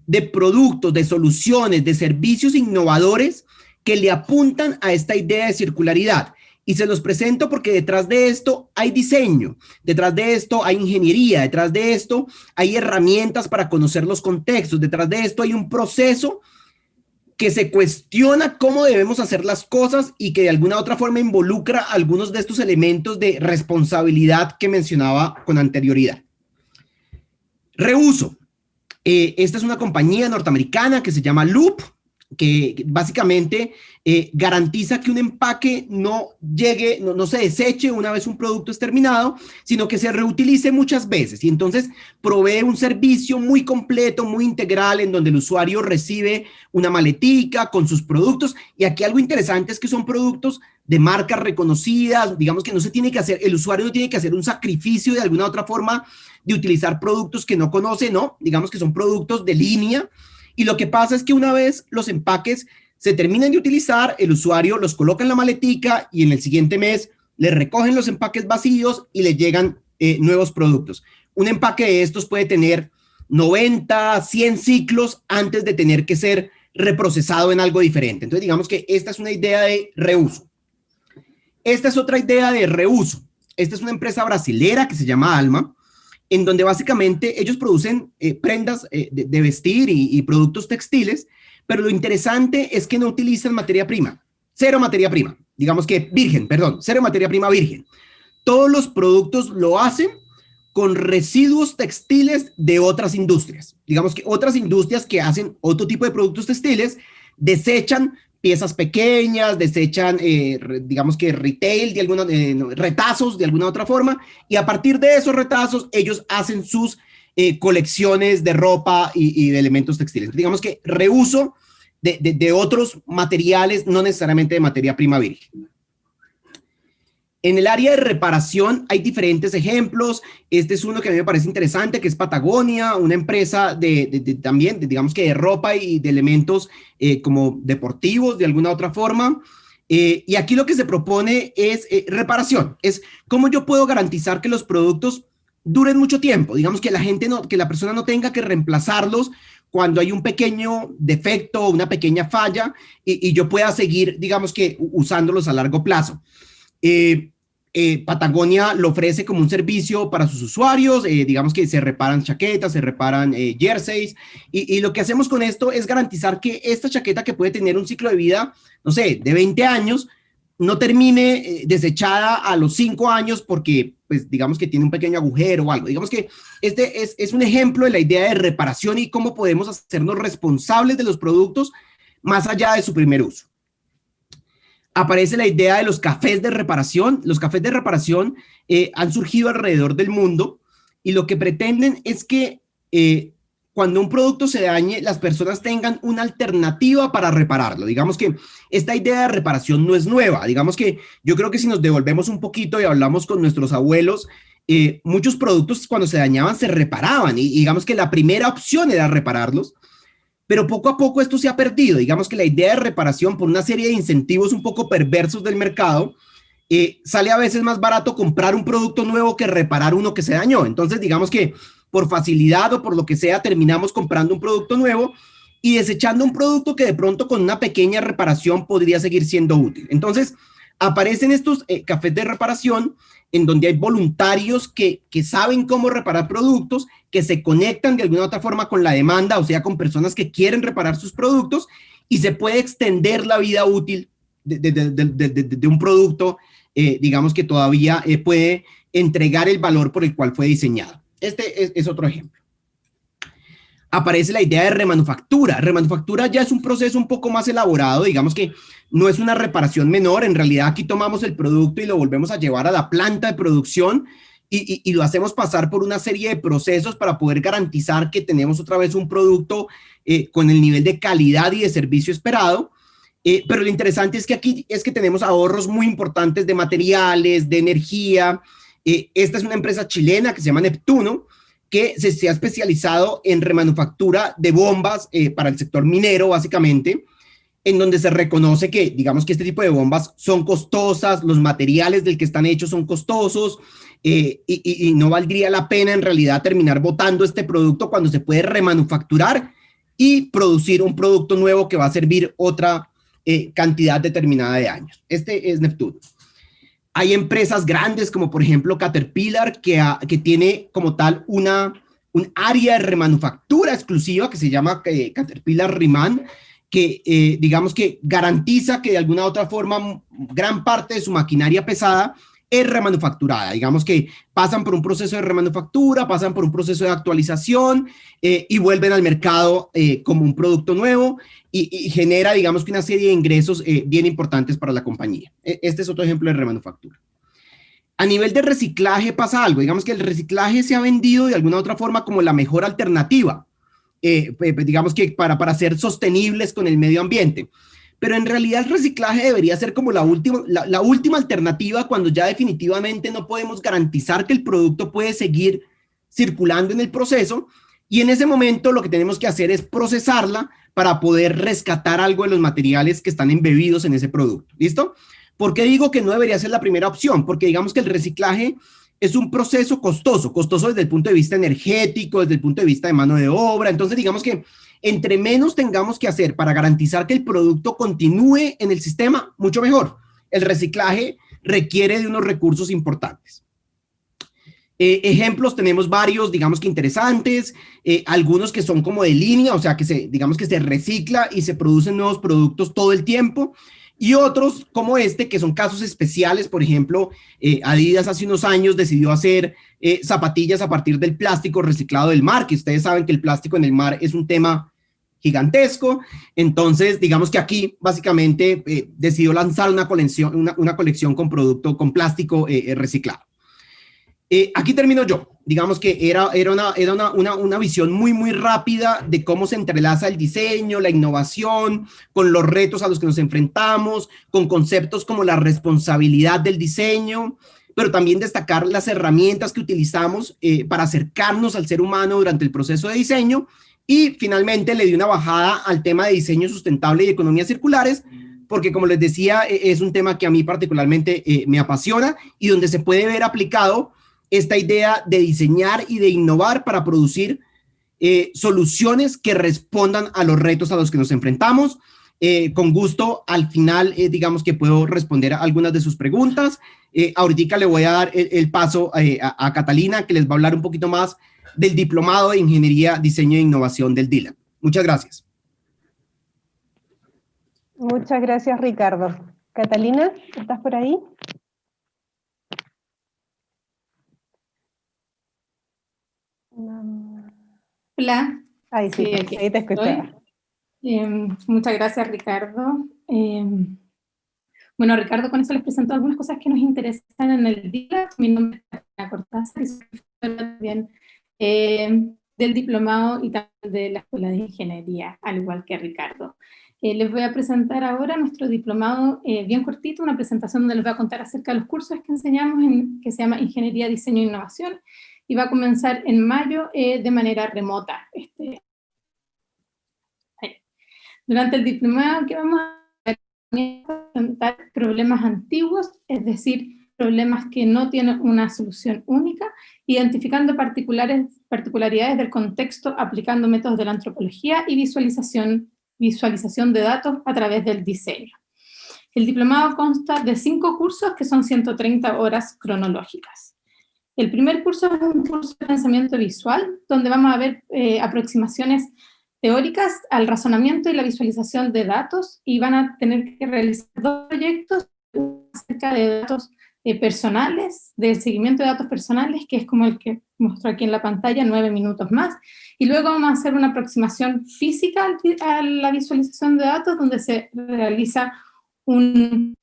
de productos, de soluciones, de servicios innovadores que le apuntan a esta idea de circularidad. Y se los presento porque detrás de esto hay diseño, detrás de esto hay ingeniería, detrás de esto hay herramientas para conocer los contextos, detrás de esto hay un proceso que se cuestiona cómo debemos hacer las cosas y que de alguna u otra forma involucra algunos de estos elementos de responsabilidad que mencionaba con anterioridad. Reuso. Esta es una compañía norteamericana que se llama Loop, que básicamente garantiza que un empaque no se deseche una vez un producto es terminado, sino que se reutilice muchas veces. Y entonces provee un servicio muy completo, muy integral, en donde el usuario recibe una maletica con sus productos. Y aquí algo interesante es que son productos de marcas reconocidas, digamos que no se tiene que hacer, el usuario no tiene que hacer un sacrificio de alguna otra forma de utilizar productos que no conoce, ¿no? Digamos que son productos de línea. Y lo que pasa es que una vez los empaques se terminan de utilizar, el usuario los coloca en la maletica y en el siguiente mes le recogen los empaques vacíos y le llegan nuevos productos. Un empaque de estos puede tener 90, 100 ciclos antes de tener que ser reprocesado en algo diferente. Entonces, digamos que esta es una idea de reuso. Esta es otra idea de reuso. Esta es una empresa brasilera que se llama Alma, en donde básicamente ellos producen prendas de vestir y productos textiles, pero lo interesante es que no utilizan materia prima, cero materia prima, digamos que cero materia prima virgen. Todos los productos lo hacen con residuos textiles de otras industrias. Digamos que otras industrias que hacen otro tipo de productos textiles desechan piezas pequeñas, desechan, digamos que retail, retazos de alguna otra forma, y a partir de esos retazos ellos hacen sus colecciones de ropa y de elementos textiles. Digamos que reuso de otros materiales, no necesariamente de materia prima virgen. En el área de reparación hay diferentes ejemplos. Este es uno que a mí me parece interesante, que es Patagonia, una empresa también, digamos que de ropa y de elementos como deportivos de alguna otra forma. Y aquí lo que se propone es reparación. Es cómo yo puedo garantizar que los productos duren mucho tiempo. Digamos que que la persona no tenga que reemplazarlos cuando hay un pequeño defecto o una pequeña falla y yo pueda seguir, digamos que, usándolos a largo plazo. Patagonia lo ofrece como un servicio para sus usuarios, digamos que se reparan chaquetas, se reparan jerseys, y lo que hacemos con esto es garantizar que esta chaqueta, que puede tener un ciclo de vida, no sé, de 20 años, no termine desechada a los 5 años porque, pues, digamos que tiene un pequeño agujero o algo. Digamos que este es un ejemplo de la idea de reparación y cómo podemos hacernos responsables de los productos más allá de su primer uso. Aparece la idea de los cafés de reparación. Los cafés de reparación han surgido alrededor del mundo y lo que pretenden es que cuando un producto se dañe, las personas tengan una alternativa para repararlo. Digamos que esta idea de reparación no es nueva. Digamos que yo creo que si nos devolvemos un poquito y hablamos con nuestros abuelos, muchos productos cuando se dañaban se reparaban y digamos que la primera opción era repararlos. Pero poco a poco esto se ha perdido. Digamos que la idea de reparación, por una serie de incentivos un poco perversos del mercado, sale a veces más barato comprar un producto nuevo que reparar uno que se dañó. Entonces, digamos que por facilidad o por lo que sea, terminamos comprando un producto nuevo y desechando un producto que de pronto con una pequeña reparación podría seguir siendo útil. Entonces, aparecen estos cafés de reparación en donde hay voluntarios que saben cómo reparar productos, que se conectan de alguna otra forma con la demanda, o sea, con personas que quieren reparar sus productos, y se puede extender la vida útil de un producto, digamos que todavía puede entregar el valor por el cual fue diseñado. Este es otro ejemplo. Aparece la idea de remanufactura. Remanufactura ya es un proceso un poco más elaborado, digamos que no es una reparación menor, en realidad aquí tomamos el producto y lo volvemos a llevar a la planta de producción y lo hacemos pasar por una serie de procesos para poder garantizar que tenemos otra vez un producto con el nivel de calidad y de servicio esperado. Pero lo interesante es que aquí es que tenemos ahorros muy importantes de materiales, de energía. Esta es una empresa chilena que se llama Neptuno, que se ha especializado en remanufactura de bombas para el sector minero, básicamente, en donde se reconoce que, digamos que este tipo de bombas son costosas, los materiales del que están hechos son costosos, y no valdría la pena en realidad terminar botando este producto cuando se puede remanufacturar y producir un producto nuevo que va a servir otra cantidad determinada de años. Este es Neptuno. Hay empresas grandes como por ejemplo Caterpillar que tiene como tal un área de remanufactura exclusiva que se llama Caterpillar Reman, que digamos que garantiza que de alguna u otra forma gran parte de su maquinaria pesada es remanufacturada. Digamos que pasan por un proceso de remanufactura, pasan por un proceso de actualización y vuelven al mercado como un producto nuevo y genera, digamos que una serie de ingresos bien importantes para la compañía. Este es otro ejemplo de remanufactura. A nivel de reciclaje pasa algo. Digamos que el reciclaje se ha vendido de alguna u otra forma como la mejor alternativa, digamos que para ser sostenibles con el medio ambiente. Pero en realidad el reciclaje debería ser como la última alternativa cuando ya definitivamente no podemos garantizar que el producto puede seguir circulando en el proceso, y en ese momento lo que tenemos que hacer es procesarla para poder rescatar algo de los materiales que están embebidos en ese producto. ¿Listo? ¿Por qué digo que no debería ser la primera opción? Porque digamos que el reciclaje es un proceso costoso desde el punto de vista energético, desde el punto de vista de mano de obra. Entonces digamos que entre menos tengamos que hacer para garantizar que el producto continúe en el sistema, mucho mejor. El reciclaje requiere de unos recursos importantes. Ejemplos tenemos varios, digamos que interesantes, algunos que son como de línea, o sea, digamos que se recicla y se producen nuevos productos todo el tiempo, y otros como este, que son casos especiales. Por ejemplo, Adidas hace unos años decidió hacer zapatillas a partir del plástico reciclado del mar, que ustedes saben que el plástico en el mar es un tema gigantesco. Entonces, digamos que aquí básicamente decidió lanzar una colección con producto, con plástico reciclado. Aquí termino yo. Digamos que era una visión muy, muy rápida de cómo se entrelaza el diseño, la innovación, con los retos a los que nos enfrentamos, con conceptos como la responsabilidad del diseño, pero también destacar las herramientas que utilizamos para acercarnos al ser humano durante el proceso de diseño. Y finalmente le di una bajada al tema de diseño sustentable y economías circulares, porque como les decía, es un tema que a mí particularmente me apasiona y donde se puede ver aplicado esta idea de diseñar y de innovar para producir soluciones que respondan a los retos a los que nos enfrentamos. Con gusto, al final, digamos que puedo responder a algunas de sus preguntas. Ahorita le voy a dar el paso a Catalina, que les va a hablar un poquito más del Diplomado de Ingeniería, Diseño e Innovación del DILAN. Muchas gracias. Muchas gracias, Ricardo. Catalina, ¿estás por ahí? Hola. Ahí sí, ahí te escuchaba. Muchas gracias, Ricardo. Bueno, Ricardo con eso les presentó algunas cosas que nos interesan en el día. Mi nombre es Catalina Cortázar y soy también del diplomado y también de la Escuela de Ingeniería, al igual que Ricardo. Les voy a presentar ahora nuestro diplomado bien cortito, una presentación donde les voy a contar acerca de los cursos que enseñamos, que se llama Ingeniería, Diseño e Innovación, y va a comenzar en mayo de manera remota. Durante el diplomado que vamos a presentar problemas antiguos, es decir, problemas que no tienen una solución única, identificando particularidades del contexto, aplicando métodos de la antropología y visualización de datos a través del diseño. El diplomado consta de 5 cursos que son 130 horas cronológicas. El primer curso es un curso de pensamiento visual, donde vamos a ver aproximaciones teóricas al razonamiento y la visualización de datos, y van a tener que realizar 2 proyectos, acerca de datos personales, del seguimiento de datos personales, que es como el que muestro aquí en la pantalla, 9 minutos más, y luego vamos a hacer una aproximación física a la visualización de datos, donde se realiza una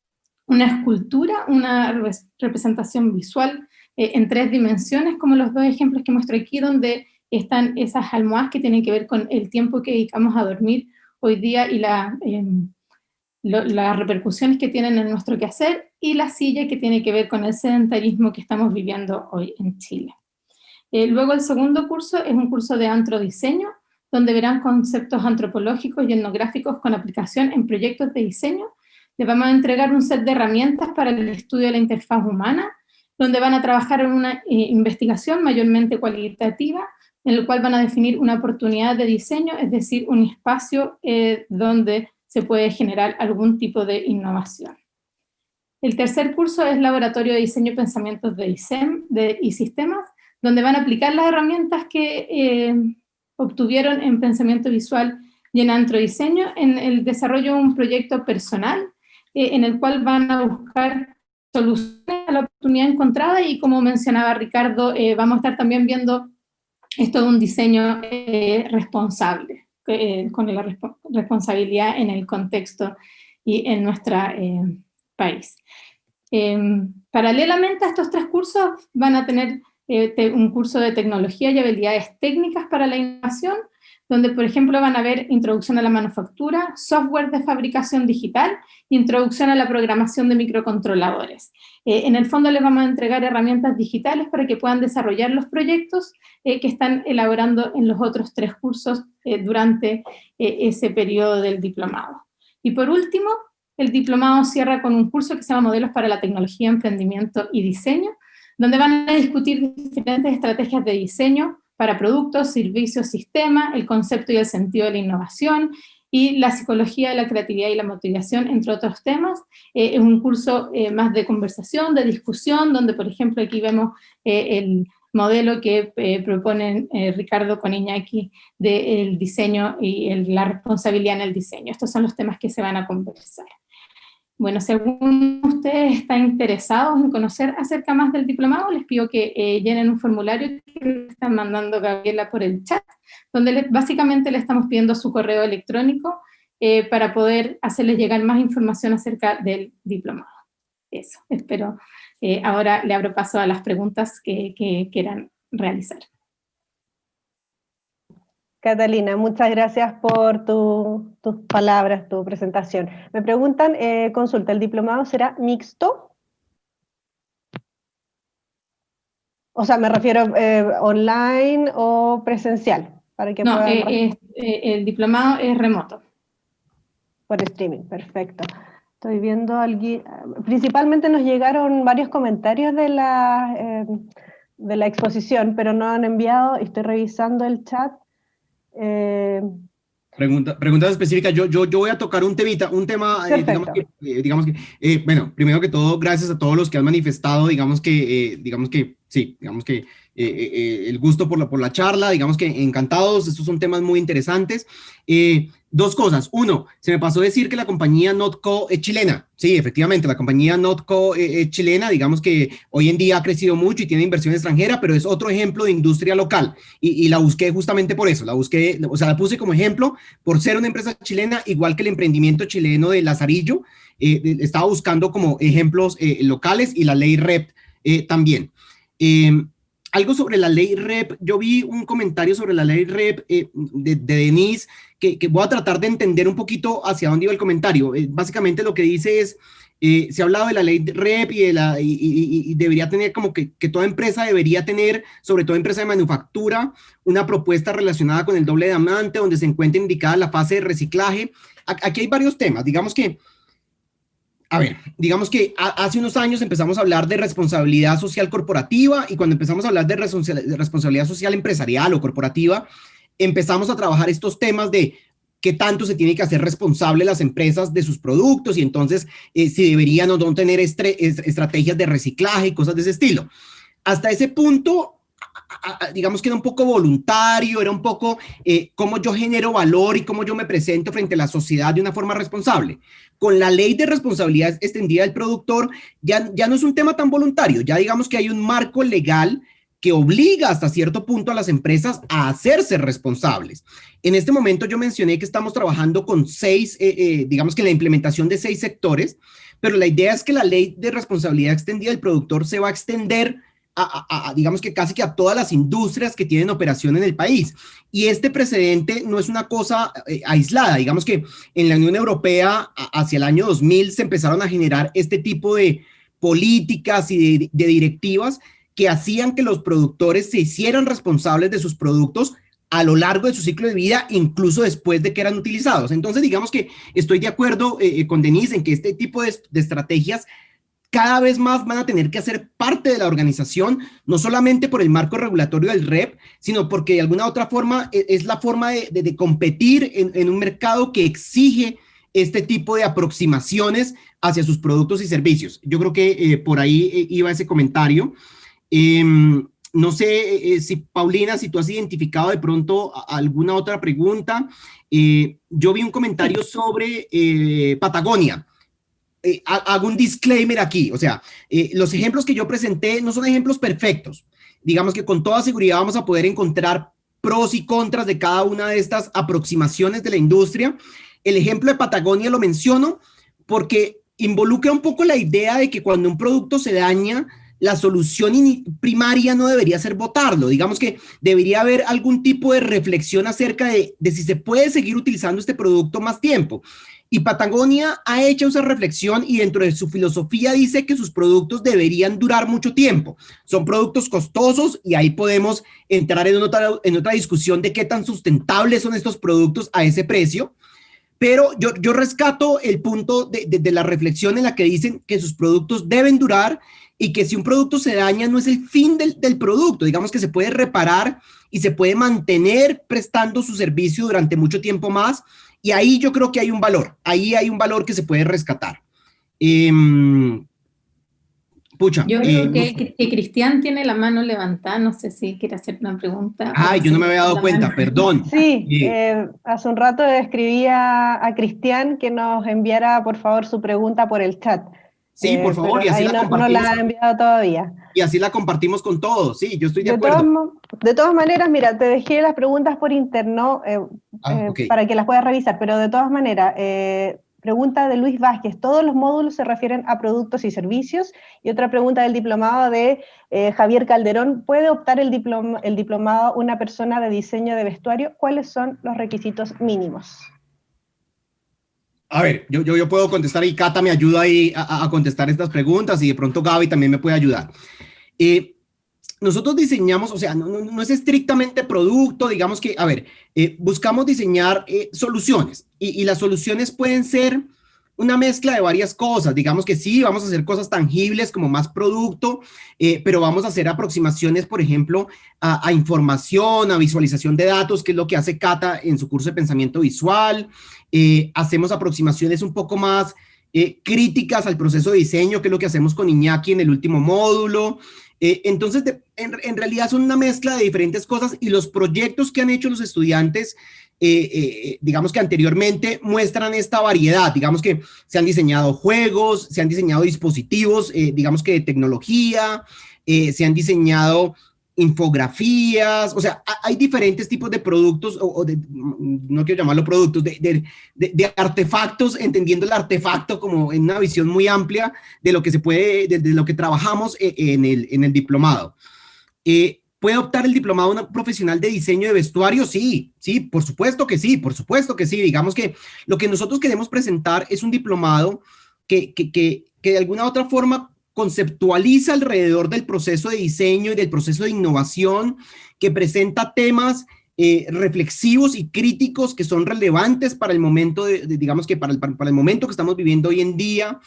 escultura, una representación visual en 3 dimensiones, como los 2 ejemplos que muestro aquí, donde están esas almohadas que tienen que ver con el tiempo que dedicamos a dormir hoy día y las repercusiones que tienen en nuestro quehacer, y la silla, que tiene que ver con el sedentarismo que estamos viviendo hoy en Chile. Luego el segundo curso es un curso de antrodiseño, donde verán conceptos antropológicos y etnográficos con aplicación en proyectos de diseño. Les vamos a entregar un set de herramientas para el estudio de la interfaz humana, donde van a trabajar en una investigación mayormente cualitativa, en el cual van a definir una oportunidad de diseño, es decir, un espacio donde se puede generar algún tipo de innovación. El tercer curso es Laboratorio de Diseño y Pensamientos y Sistemas, donde van a aplicar las herramientas que obtuvieron en pensamiento visual y en antrodiseño en el desarrollo de un proyecto personal, en el cual van a buscar soluciones a la oportunidad encontrada, y como mencionaba Ricardo, vamos a estar también viendo esto de un diseño responsable, con la responsabilidad en el contexto y en nuestro país. Paralelamente a estos tres cursos van a tener un curso de tecnología y habilidades técnicas para la innovación, donde por ejemplo van a ver introducción a la manufactura, software de fabricación digital, introducción a la programación de microcontroladores. En el fondo les vamos a entregar herramientas digitales para que puedan desarrollar los proyectos que están elaborando en los otros tres cursos durante ese periodo del diplomado. Y por último, el diplomado cierra con un curso que se llama Modelos para la Tecnología, Emprendimiento y Diseño, donde van a discutir diferentes estrategias de diseño para productos, servicios, sistemas, el concepto y el sentido de la innovación, y la psicología de la creatividad y la motivación, entre otros temas. Es un curso más de conversación, de discusión, donde por ejemplo aquí vemos el modelo que proponen Ricardo con Iñaki del diseño y la responsabilidad en el diseño. Estos son los temas que se van a conversar. Bueno, si alguno de ustedes está interesado en conocer acerca más del diplomado, les pido que llenen un formulario que le están mandando Gabriela por el chat, donde básicamente le estamos pidiendo su correo electrónico para poder hacerles llegar más información acerca del diplomado. Eso, espero. Ahora le abro paso a las preguntas que quieran realizar. Catalina, muchas gracias por tus palabras, tu presentación. Me preguntan, consulta, ¿el diplomado será mixto? O sea, me refiero online o presencial, para que no, puedan... el diplomado es remoto. Por streaming, perfecto. Estoy viendo alguien... Principalmente nos llegaron varios comentarios de la exposición, pero no han enviado, estoy revisando el chat. Preguntas específicas. Yo voy a tocar un tema, bueno, primero que todo, gracias a todos los que han manifestado, el gusto por la charla, digamos que encantados. Estos son temas muy interesantes. Dos cosas. Uno, se me pasó decir que la compañía Notco es chilena. Sí, efectivamente, la compañía Notco es chilena, digamos que hoy en día ha crecido mucho y tiene inversión extranjera, pero es otro ejemplo de industria local, y la busqué justamente por eso, la puse como ejemplo por ser una empresa chilena, igual que el emprendimiento chileno de Lazarillo. Estaba buscando como ejemplos locales, y la ley REP también. Algo sobre la ley REP, yo vi un comentario sobre la ley REP de Denise, que voy a tratar de entender un poquito hacia dónde iba el comentario. Básicamente lo que dice es, se ha hablado de la ley REP y debería tener como que toda empresa debería tener, sobre todo empresa de manufactura, una propuesta relacionada con el doble diamante, donde se encuentre indicada la fase de reciclaje. Aquí hay varios temas, digamos que hace unos años empezamos a hablar de responsabilidad social corporativa, y cuando empezamos a hablar de responsabilidad social empresarial o corporativa, empezamos a trabajar estos temas de qué tanto se tiene que hacer responsable las empresas de sus productos, y entonces si deberían o no tener estrategias de reciclaje y cosas de ese estilo. Hasta ese punto, digamos que era un poco voluntario, era un poco cómo yo genero valor y cómo yo me presento frente a la sociedad de una forma responsable. Con la ley de responsabilidad extendida del productor, ya no es un tema tan voluntario, ya digamos que hay un marco legal que obliga hasta cierto punto a las empresas a hacerse responsables. En este momento yo mencioné que estamos trabajando con digamos que la implementación de 6 sectores, pero la idea es que la ley de responsabilidad extendida del productor se va a extender digamos que casi que a todas las industrias que tienen operación en el país. Y este precedente no es una cosa aislada. Digamos que en la Unión Europea, hacia el año 2000, se empezaron a generar este tipo de políticas y de directivas que hacían que los productores se hicieran responsables de sus productos a lo largo de su ciclo de vida, incluso después de que eran utilizados. Entonces, digamos que estoy de acuerdo con Denise en que este tipo de estrategias cada vez más van a tener que hacer parte de la organización, no solamente por el marco regulatorio del REP, sino porque de alguna otra forma es la forma de competir en un mercado que exige este tipo de aproximaciones hacia sus productos y servicios. Yo creo que por ahí iba ese comentario. No sé si, Paulina, si tú has identificado de pronto alguna otra pregunta. Yo vi un comentario sobre Patagonia. Hago un disclaimer aquí, o sea, los ejemplos que yo presenté no son ejemplos perfectos. Digamos que con toda seguridad vamos a poder encontrar pros y contras de cada una de estas aproximaciones de la industria. El ejemplo de Patagonia lo menciono porque involucra un poco la idea de que cuando un producto se daña, la solución primaria no debería ser botarlo. Digamos que debería haber algún tipo de reflexión acerca de si se puede seguir utilizando este producto más tiempo. Y Patagonia ha hecho esa reflexión y dentro de su filosofía dice que sus productos deberían durar mucho tiempo. Son productos costosos y ahí podemos entrar en otra discusión de qué tan sustentables son estos productos a ese precio. Pero yo rescato el punto de la reflexión en la que dicen que sus productos deben durar y que si un producto se daña no es el fin del producto. Digamos que se puede reparar y se puede mantener prestando su servicio durante mucho tiempo más. Y ahí yo creo que hay un valor, ahí hay un valor que se puede rescatar. Yo creo que Cristian tiene la mano levantada, no sé si quiere hacer una pregunta. Ay, yo no me había dado cuenta, perdón. Sí, hace un rato escribí a Cristian que nos enviara por favor su pregunta por el chat. Sí, por favor, y así la compartimos. No la ha enviado todavía. Y así la compartimos con todos, sí, yo estoy de acuerdo. De todas maneras, mira, te dejé las preguntas por interno Okay. para que las puedas revisar, pero de todas maneras, pregunta de Luis Vázquez, ¿todos los módulos se refieren a productos y servicios? Y otra pregunta del diplomado de Javier Calderón, ¿puede optar el diplomado una persona de diseño de vestuario? ¿Cuáles son los requisitos mínimos? A ver, yo puedo contestar y Cata me ayuda ahí a contestar estas preguntas y de pronto Gaby también me puede ayudar. Nosotros diseñamos, o sea, no es estrictamente producto, digamos que, a ver, buscamos diseñar soluciones y las soluciones pueden ser una mezcla de varias cosas. Digamos que sí, vamos a hacer cosas tangibles como más producto, pero vamos a hacer aproximaciones, por ejemplo, a información, a visualización de datos, que es lo que hace Cata en su curso de pensamiento visual. Hacemos aproximaciones un poco más críticas al proceso de diseño, que es lo que hacemos con Iñaki en el último módulo. Entonces, en realidad son una mezcla de diferentes cosas y los proyectos que han hecho los estudiantes, digamos que anteriormente muestran esta variedad. Digamos que se han diseñado juegos, se han diseñado dispositivos, digamos que de tecnología, se han diseñado infografías, o sea, hay diferentes tipos de productos, no quiero llamarlo productos, de artefactos, entendiendo el artefacto como en una visión muy amplia de lo que se puede, de lo que trabajamos en el diplomado. ¿Puede optar el diplomado un profesional de diseño de vestuario? Sí, por supuesto que sí, Digamos que lo que nosotros queremos presentar es un diplomado que de alguna otra forma conceptualiza alrededor del proceso de diseño y del proceso de innovación, que presenta temas reflexivos y críticos que son relevantes para el momento, digamos que para el momento que estamos viviendo hoy en día.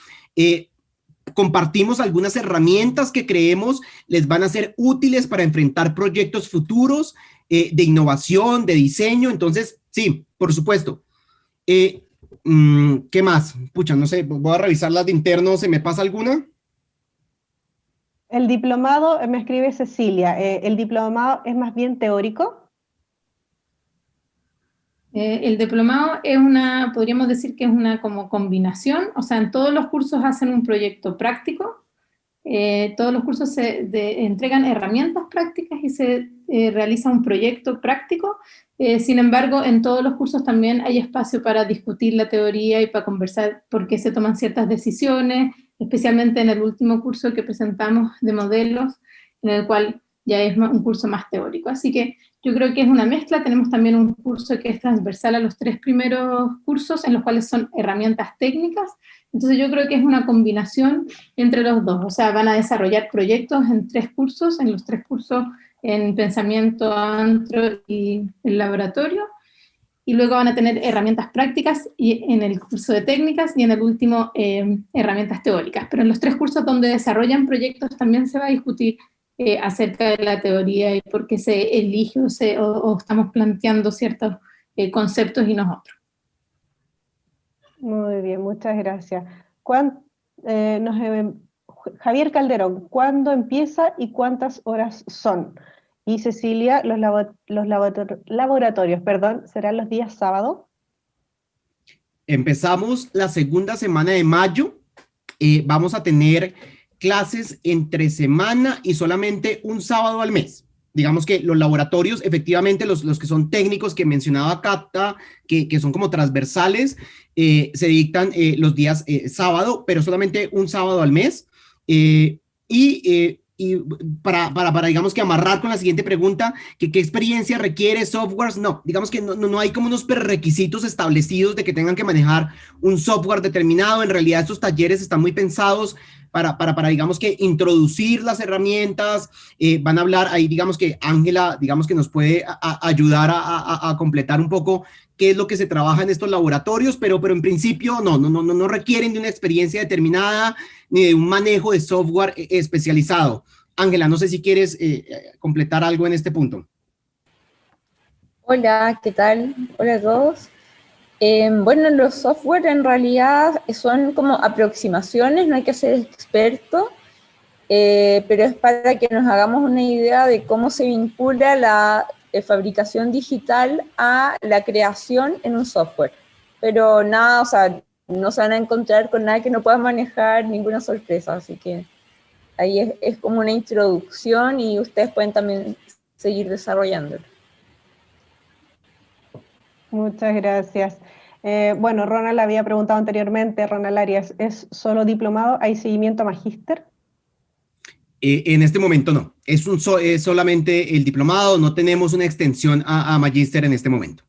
Compartimos algunas herramientas que creemos les van a ser útiles para enfrentar proyectos futuros de innovación, de diseño. Entonces, sí, por supuesto. ¿Qué más? Pucha, no sé, voy a revisar las de interno, ¿se me pasa alguna? El diplomado, me escribe Cecilia, ¿el diplomado es más bien teórico? El diplomado es podríamos decir que es una como combinación, o sea, en todos los cursos hacen un proyecto práctico, todos los cursos entregan herramientas prácticas y se realiza un proyecto práctico. Sin embargo, en todos los cursos también hay espacio para discutir la teoría y para conversar por qué se toman ciertas decisiones, especialmente en el último curso que presentamos de modelos. en el cual ya es un curso más teórico. Así que yo creo que es una mezcla. Tenemos también un curso que es transversal a los 3 primeros cursos, en los cuales son herramientas técnicas. Entonces yo creo que es una combinación entre los dos. O sea, van a desarrollar proyectos en 3 cursos, en los 3 cursos en pensamiento, antro y el laboratorio, y luego van a tener herramientas prácticas y en el curso de técnicas, y en el último herramientas teóricas. Pero en los 3 cursos donde desarrollan proyectos también se va a discutir acerca de la teoría y por qué se elige o estamos planteando ciertos conceptos y no otros. Muy bien, muchas gracias. Javier Calderón, ¿cuándo empieza y cuántas horas son? Y Cecilia, los laboratorios, perdón, ¿serán los días sábado? Empezamos la segunda semana de mayo. Vamos a tener clases entre semana y solamente un sábado al mes. Digamos que los laboratorios, efectivamente, los que son técnicos que mencionaba Cata, que son como transversales, se dictan los días sábado, pero solamente un sábado al mes. Y para, digamos que amarrar con la siguiente pregunta, que qué experiencia requiere softwares, no, digamos que no hay como unos prerequisitos establecidos de que tengan que manejar un software determinado. En realidad estos talleres están muy pensados para digamos que introducir las herramientas. Van a hablar ahí, digamos que Ángela, digamos que nos puede ayudar a completar un poco qué es lo que se trabaja en estos laboratorios, pero en principio no requieren de una experiencia determinada ni de un manejo de software especializado. Ángela, no sé si quieres completar algo en este punto. Hola, ¿qué tal? Hola a todos. Bueno, los software en realidad son como aproximaciones, no hay que ser experto, pero es para que nos hagamos una idea de cómo se vincula la fabricación digital a la creación en un software. Pero nada, o sea, no se van a encontrar con nada que no puedan manejar, ninguna sorpresa, así que ahí es como una introducción y ustedes pueden también seguir desarrollándolo. Muchas gracias. Bueno, Ronald había preguntado anteriormente, Ronald Arias, ¿es solo diplomado? ¿Hay seguimiento a magíster? En este momento no, es solamente el diplomado, no tenemos una extensión a magíster en este momento.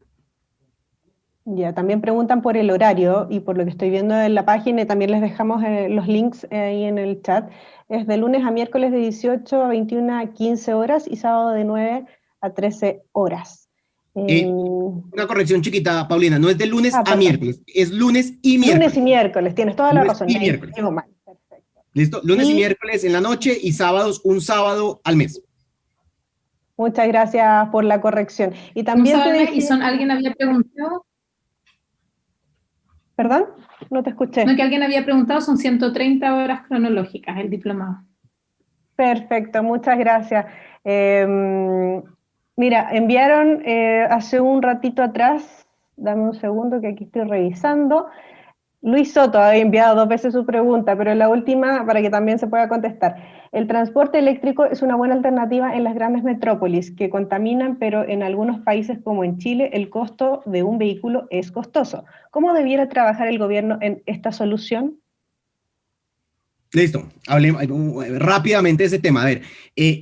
Ya, también preguntan por el horario, y por lo que estoy viendo en la página, y también les dejamos los links ahí en el chat. Es de lunes a miércoles de 18 a 21 a 15 horas y sábado de 9 a 13 horas. Una corrección chiquita, Paulina, no es de lunes a miércoles, es lunes y miércoles. Lunes y miércoles, tienes toda la razón. Y miércoles. Perfecto. ¿Listo? Lunes y miércoles en la noche y sábados, un sábado al mes. Muchas gracias por la corrección. Y también alguien había preguntado. ¿Perdón? No te escuché. No, que alguien había preguntado, son 130 horas cronológicas el diplomado. Perfecto, muchas gracias. Mira, enviaron hace un ratito atrás, dame un segundo que aquí estoy revisando, Luis Soto había enviado 2 veces su pregunta, pero la última para que también se pueda contestar. El transporte eléctrico es una buena alternativa en las grandes metrópolis que contaminan, pero en algunos países como en Chile el costo de un vehículo es costoso. ¿Cómo debiera trabajar el gobierno en esta solución? Listo, hablemos rápidamente de ese tema. A ver,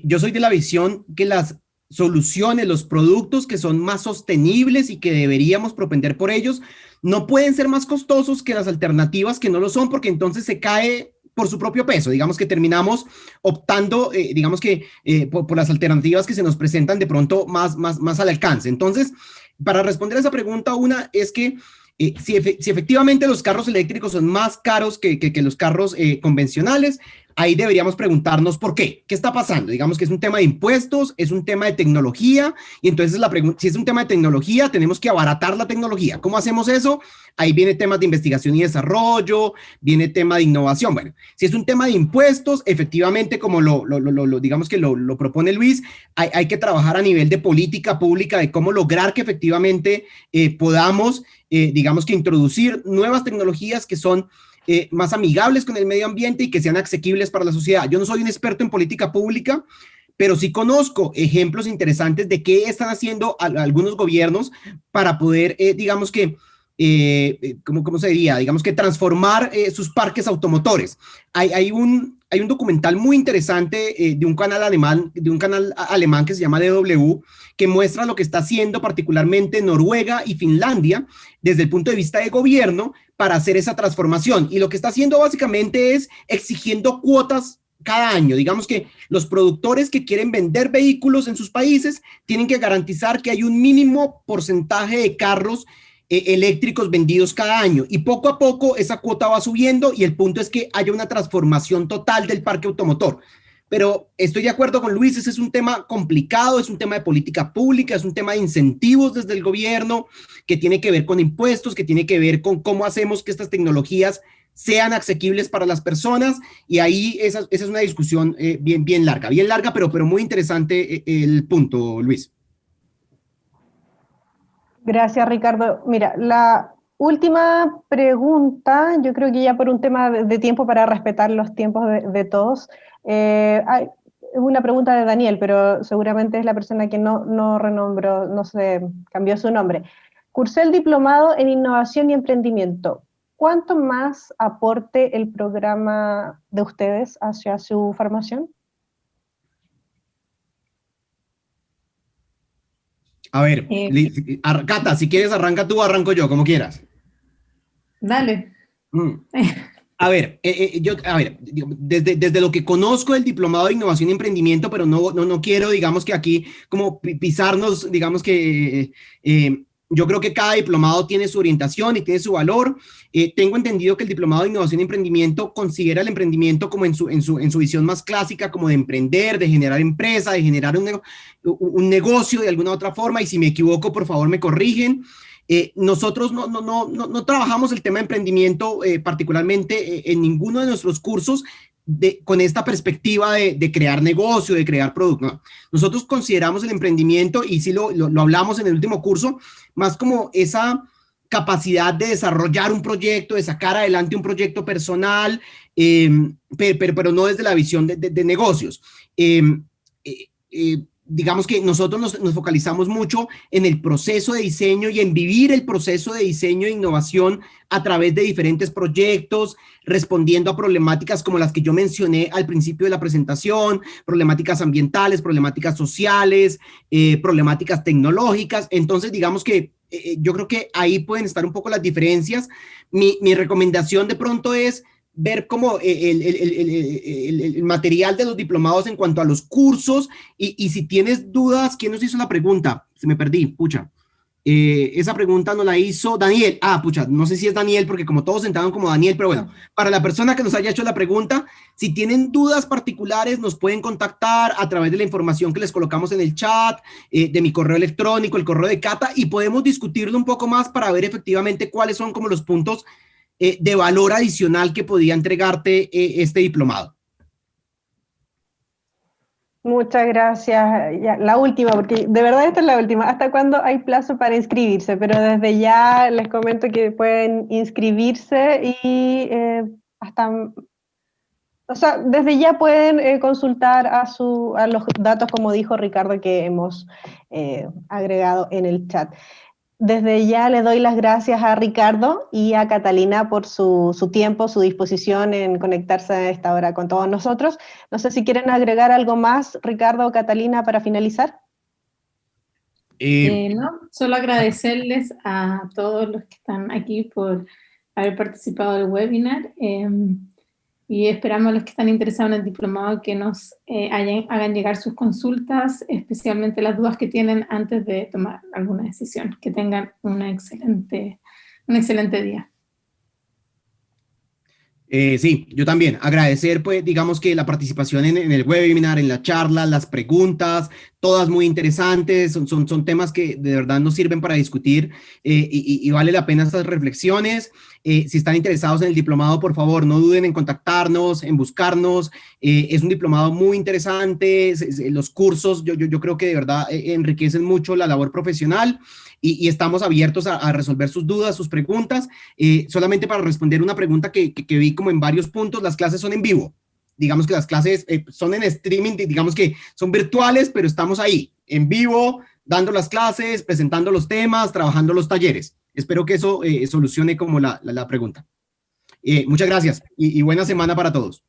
yo soy de la visión que las soluciones, los productos que son más sostenibles y que deberíamos propender por ellos, no pueden ser más costosos que las alternativas que no lo son, porque entonces se cae por su propio peso. Digamos que terminamos optando, digamos que por las alternativas que se nos presentan de pronto más al alcance. Entonces, para responder a esa pregunta, una es que si efectivamente los carros eléctricos son más caros que los carros convencionales, ahí deberíamos preguntarnos por qué. ¿Qué está pasando? Digamos que es un tema de impuestos, es un tema de tecnología, y entonces si es un tema de tecnología, tenemos que abaratar la tecnología. ¿Cómo hacemos eso? Ahí viene temas de investigación y desarrollo, viene tema de innovación. Bueno, si es un tema de impuestos, efectivamente, como digamos que lo propone Luis, hay que trabajar a nivel de política pública de cómo lograr que efectivamente podamos, digamos que introducir nuevas tecnologías que son más amigables con el medio ambiente y que sean asequibles para la sociedad. Yo no soy un experto en política pública, pero sí conozco ejemplos interesantes de qué están haciendo algunos gobiernos para poder, digamos que, ¿cómo se diría? Digamos que transformar sus parques automotores. Hay un hay un documental muy interesante de un canal alemán que se llama DW, que muestra lo que está haciendo particularmente Noruega y Finlandia desde el punto de vista de gobierno para hacer esa transformación. Y lo que está haciendo básicamente es exigiendo cuotas cada año. Digamos que los productores que quieren vender vehículos en sus países tienen que garantizar que hay un mínimo porcentaje de carros eléctricos vendidos cada año, y poco a poco esa cuota va subiendo, y el punto es que haya una transformación total del parque automotor. Pero estoy de acuerdo con Luis, ese es un tema complicado, es un tema de política pública, es un tema de incentivos desde el gobierno, que tiene que ver con impuestos, que tiene que ver con cómo hacemos que estas tecnologías sean asequibles para las personas, y ahí esa es una discusión bien larga, pero muy interesante el punto, Luis. Gracias, Ricardo. Mira, la última pregunta, yo creo que ya por un tema de tiempo, para respetar los tiempos de todos, es una pregunta de Daniel, pero seguramente es la persona que no renombró, no sé, cambió su nombre. Cursé el diplomado en innovación y emprendimiento. ¿Cuánto más aporte el programa de ustedes hacia su formación? A ver, Cata, si quieres arranca tú, arranco yo, como quieras. Dale. A ver, desde lo que conozco del diplomado de innovación y emprendimiento, pero no quiero, digamos que aquí como pisarnos, digamos que yo creo que cada diplomado tiene su orientación y tiene su valor. Tengo entendido que el diplomado de innovación y emprendimiento considera el emprendimiento como en su visión más clásica, como de emprender, de generar empresa, de generar un negocio de alguna otra forma, y si me equivoco, por favor, me corrigen. Nosotros no trabajamos el tema de emprendimiento particularmente en ninguno de nuestros cursos con esta perspectiva de crear negocio, de crear producto. No. Nosotros consideramos el emprendimiento, y sí lo hablamos en el último curso, más como esa capacidad de desarrollar un proyecto, de sacar adelante un proyecto personal, pero no desde la visión de negocios. Digamos que nosotros nos focalizamos mucho en el proceso de diseño y en vivir el proceso de diseño e innovación a través de diferentes proyectos, respondiendo a problemáticas como las que yo mencioné al principio de la presentación, problemáticas ambientales, problemáticas sociales, problemáticas tecnológicas. Entonces, digamos que yo creo que ahí pueden estar un poco las diferencias. Mi recomendación de pronto es ver como el material de los diplomados en cuanto a los cursos, y si tienes dudas, ¿quién nos hizo la pregunta? Se me perdí, pucha. Esa pregunta nos la hizo Daniel. Pucha, no sé si es Daniel, porque como todos entraron como Daniel, pero bueno, para la persona que nos haya hecho la pregunta, si tienen dudas particulares, nos pueden contactar a través de la información que les colocamos en el chat, de mi correo electrónico, el correo de Cata, y podemos discutirlo un poco más para ver efectivamente cuáles son como los puntos de valor adicional que podía entregarte este diplomado. Muchas gracias. Ya, la última, porque de verdad esta es la última. ¿Hasta cuándo hay plazo para inscribirse? Pero desde ya les comento que pueden inscribirse y desde ya pueden consultar a los datos, como dijo Ricardo, que hemos agregado en el chat. Desde ya le doy las gracias a Ricardo y a Catalina por su tiempo, su disposición en conectarse a esta hora con todos nosotros. No sé si quieren agregar algo más, Ricardo o Catalina, para finalizar. No, solo agradecerles a todos los que están aquí por haber participado del webinar, y esperamos a los que están interesados en el diplomado que nos hagan llegar sus consultas, especialmente las dudas que tienen antes de tomar alguna decisión. Que tengan un excelente día. Sí, yo también. Agradecer, pues, digamos que la participación en el webinar, en la charla, las preguntas, todas muy interesantes, son temas que de verdad nos sirven para discutir, y vale la pena estas reflexiones. Si están interesados en el diplomado, por favor, no duden en contactarnos, en buscarnos. Es un diplomado muy interesante. Los cursos, yo creo que de verdad enriquecen mucho la labor profesional, y estamos abiertos a resolver sus dudas, sus preguntas. Solamente para responder una pregunta que vi como en varios puntos, las clases son en vivo. Digamos que las clases son en streaming, digamos que son virtuales, pero estamos ahí, en vivo, dando las clases, presentando los temas, trabajando los talleres. Espero que eso solucione como la pregunta. Muchas gracias y buena semana para todos.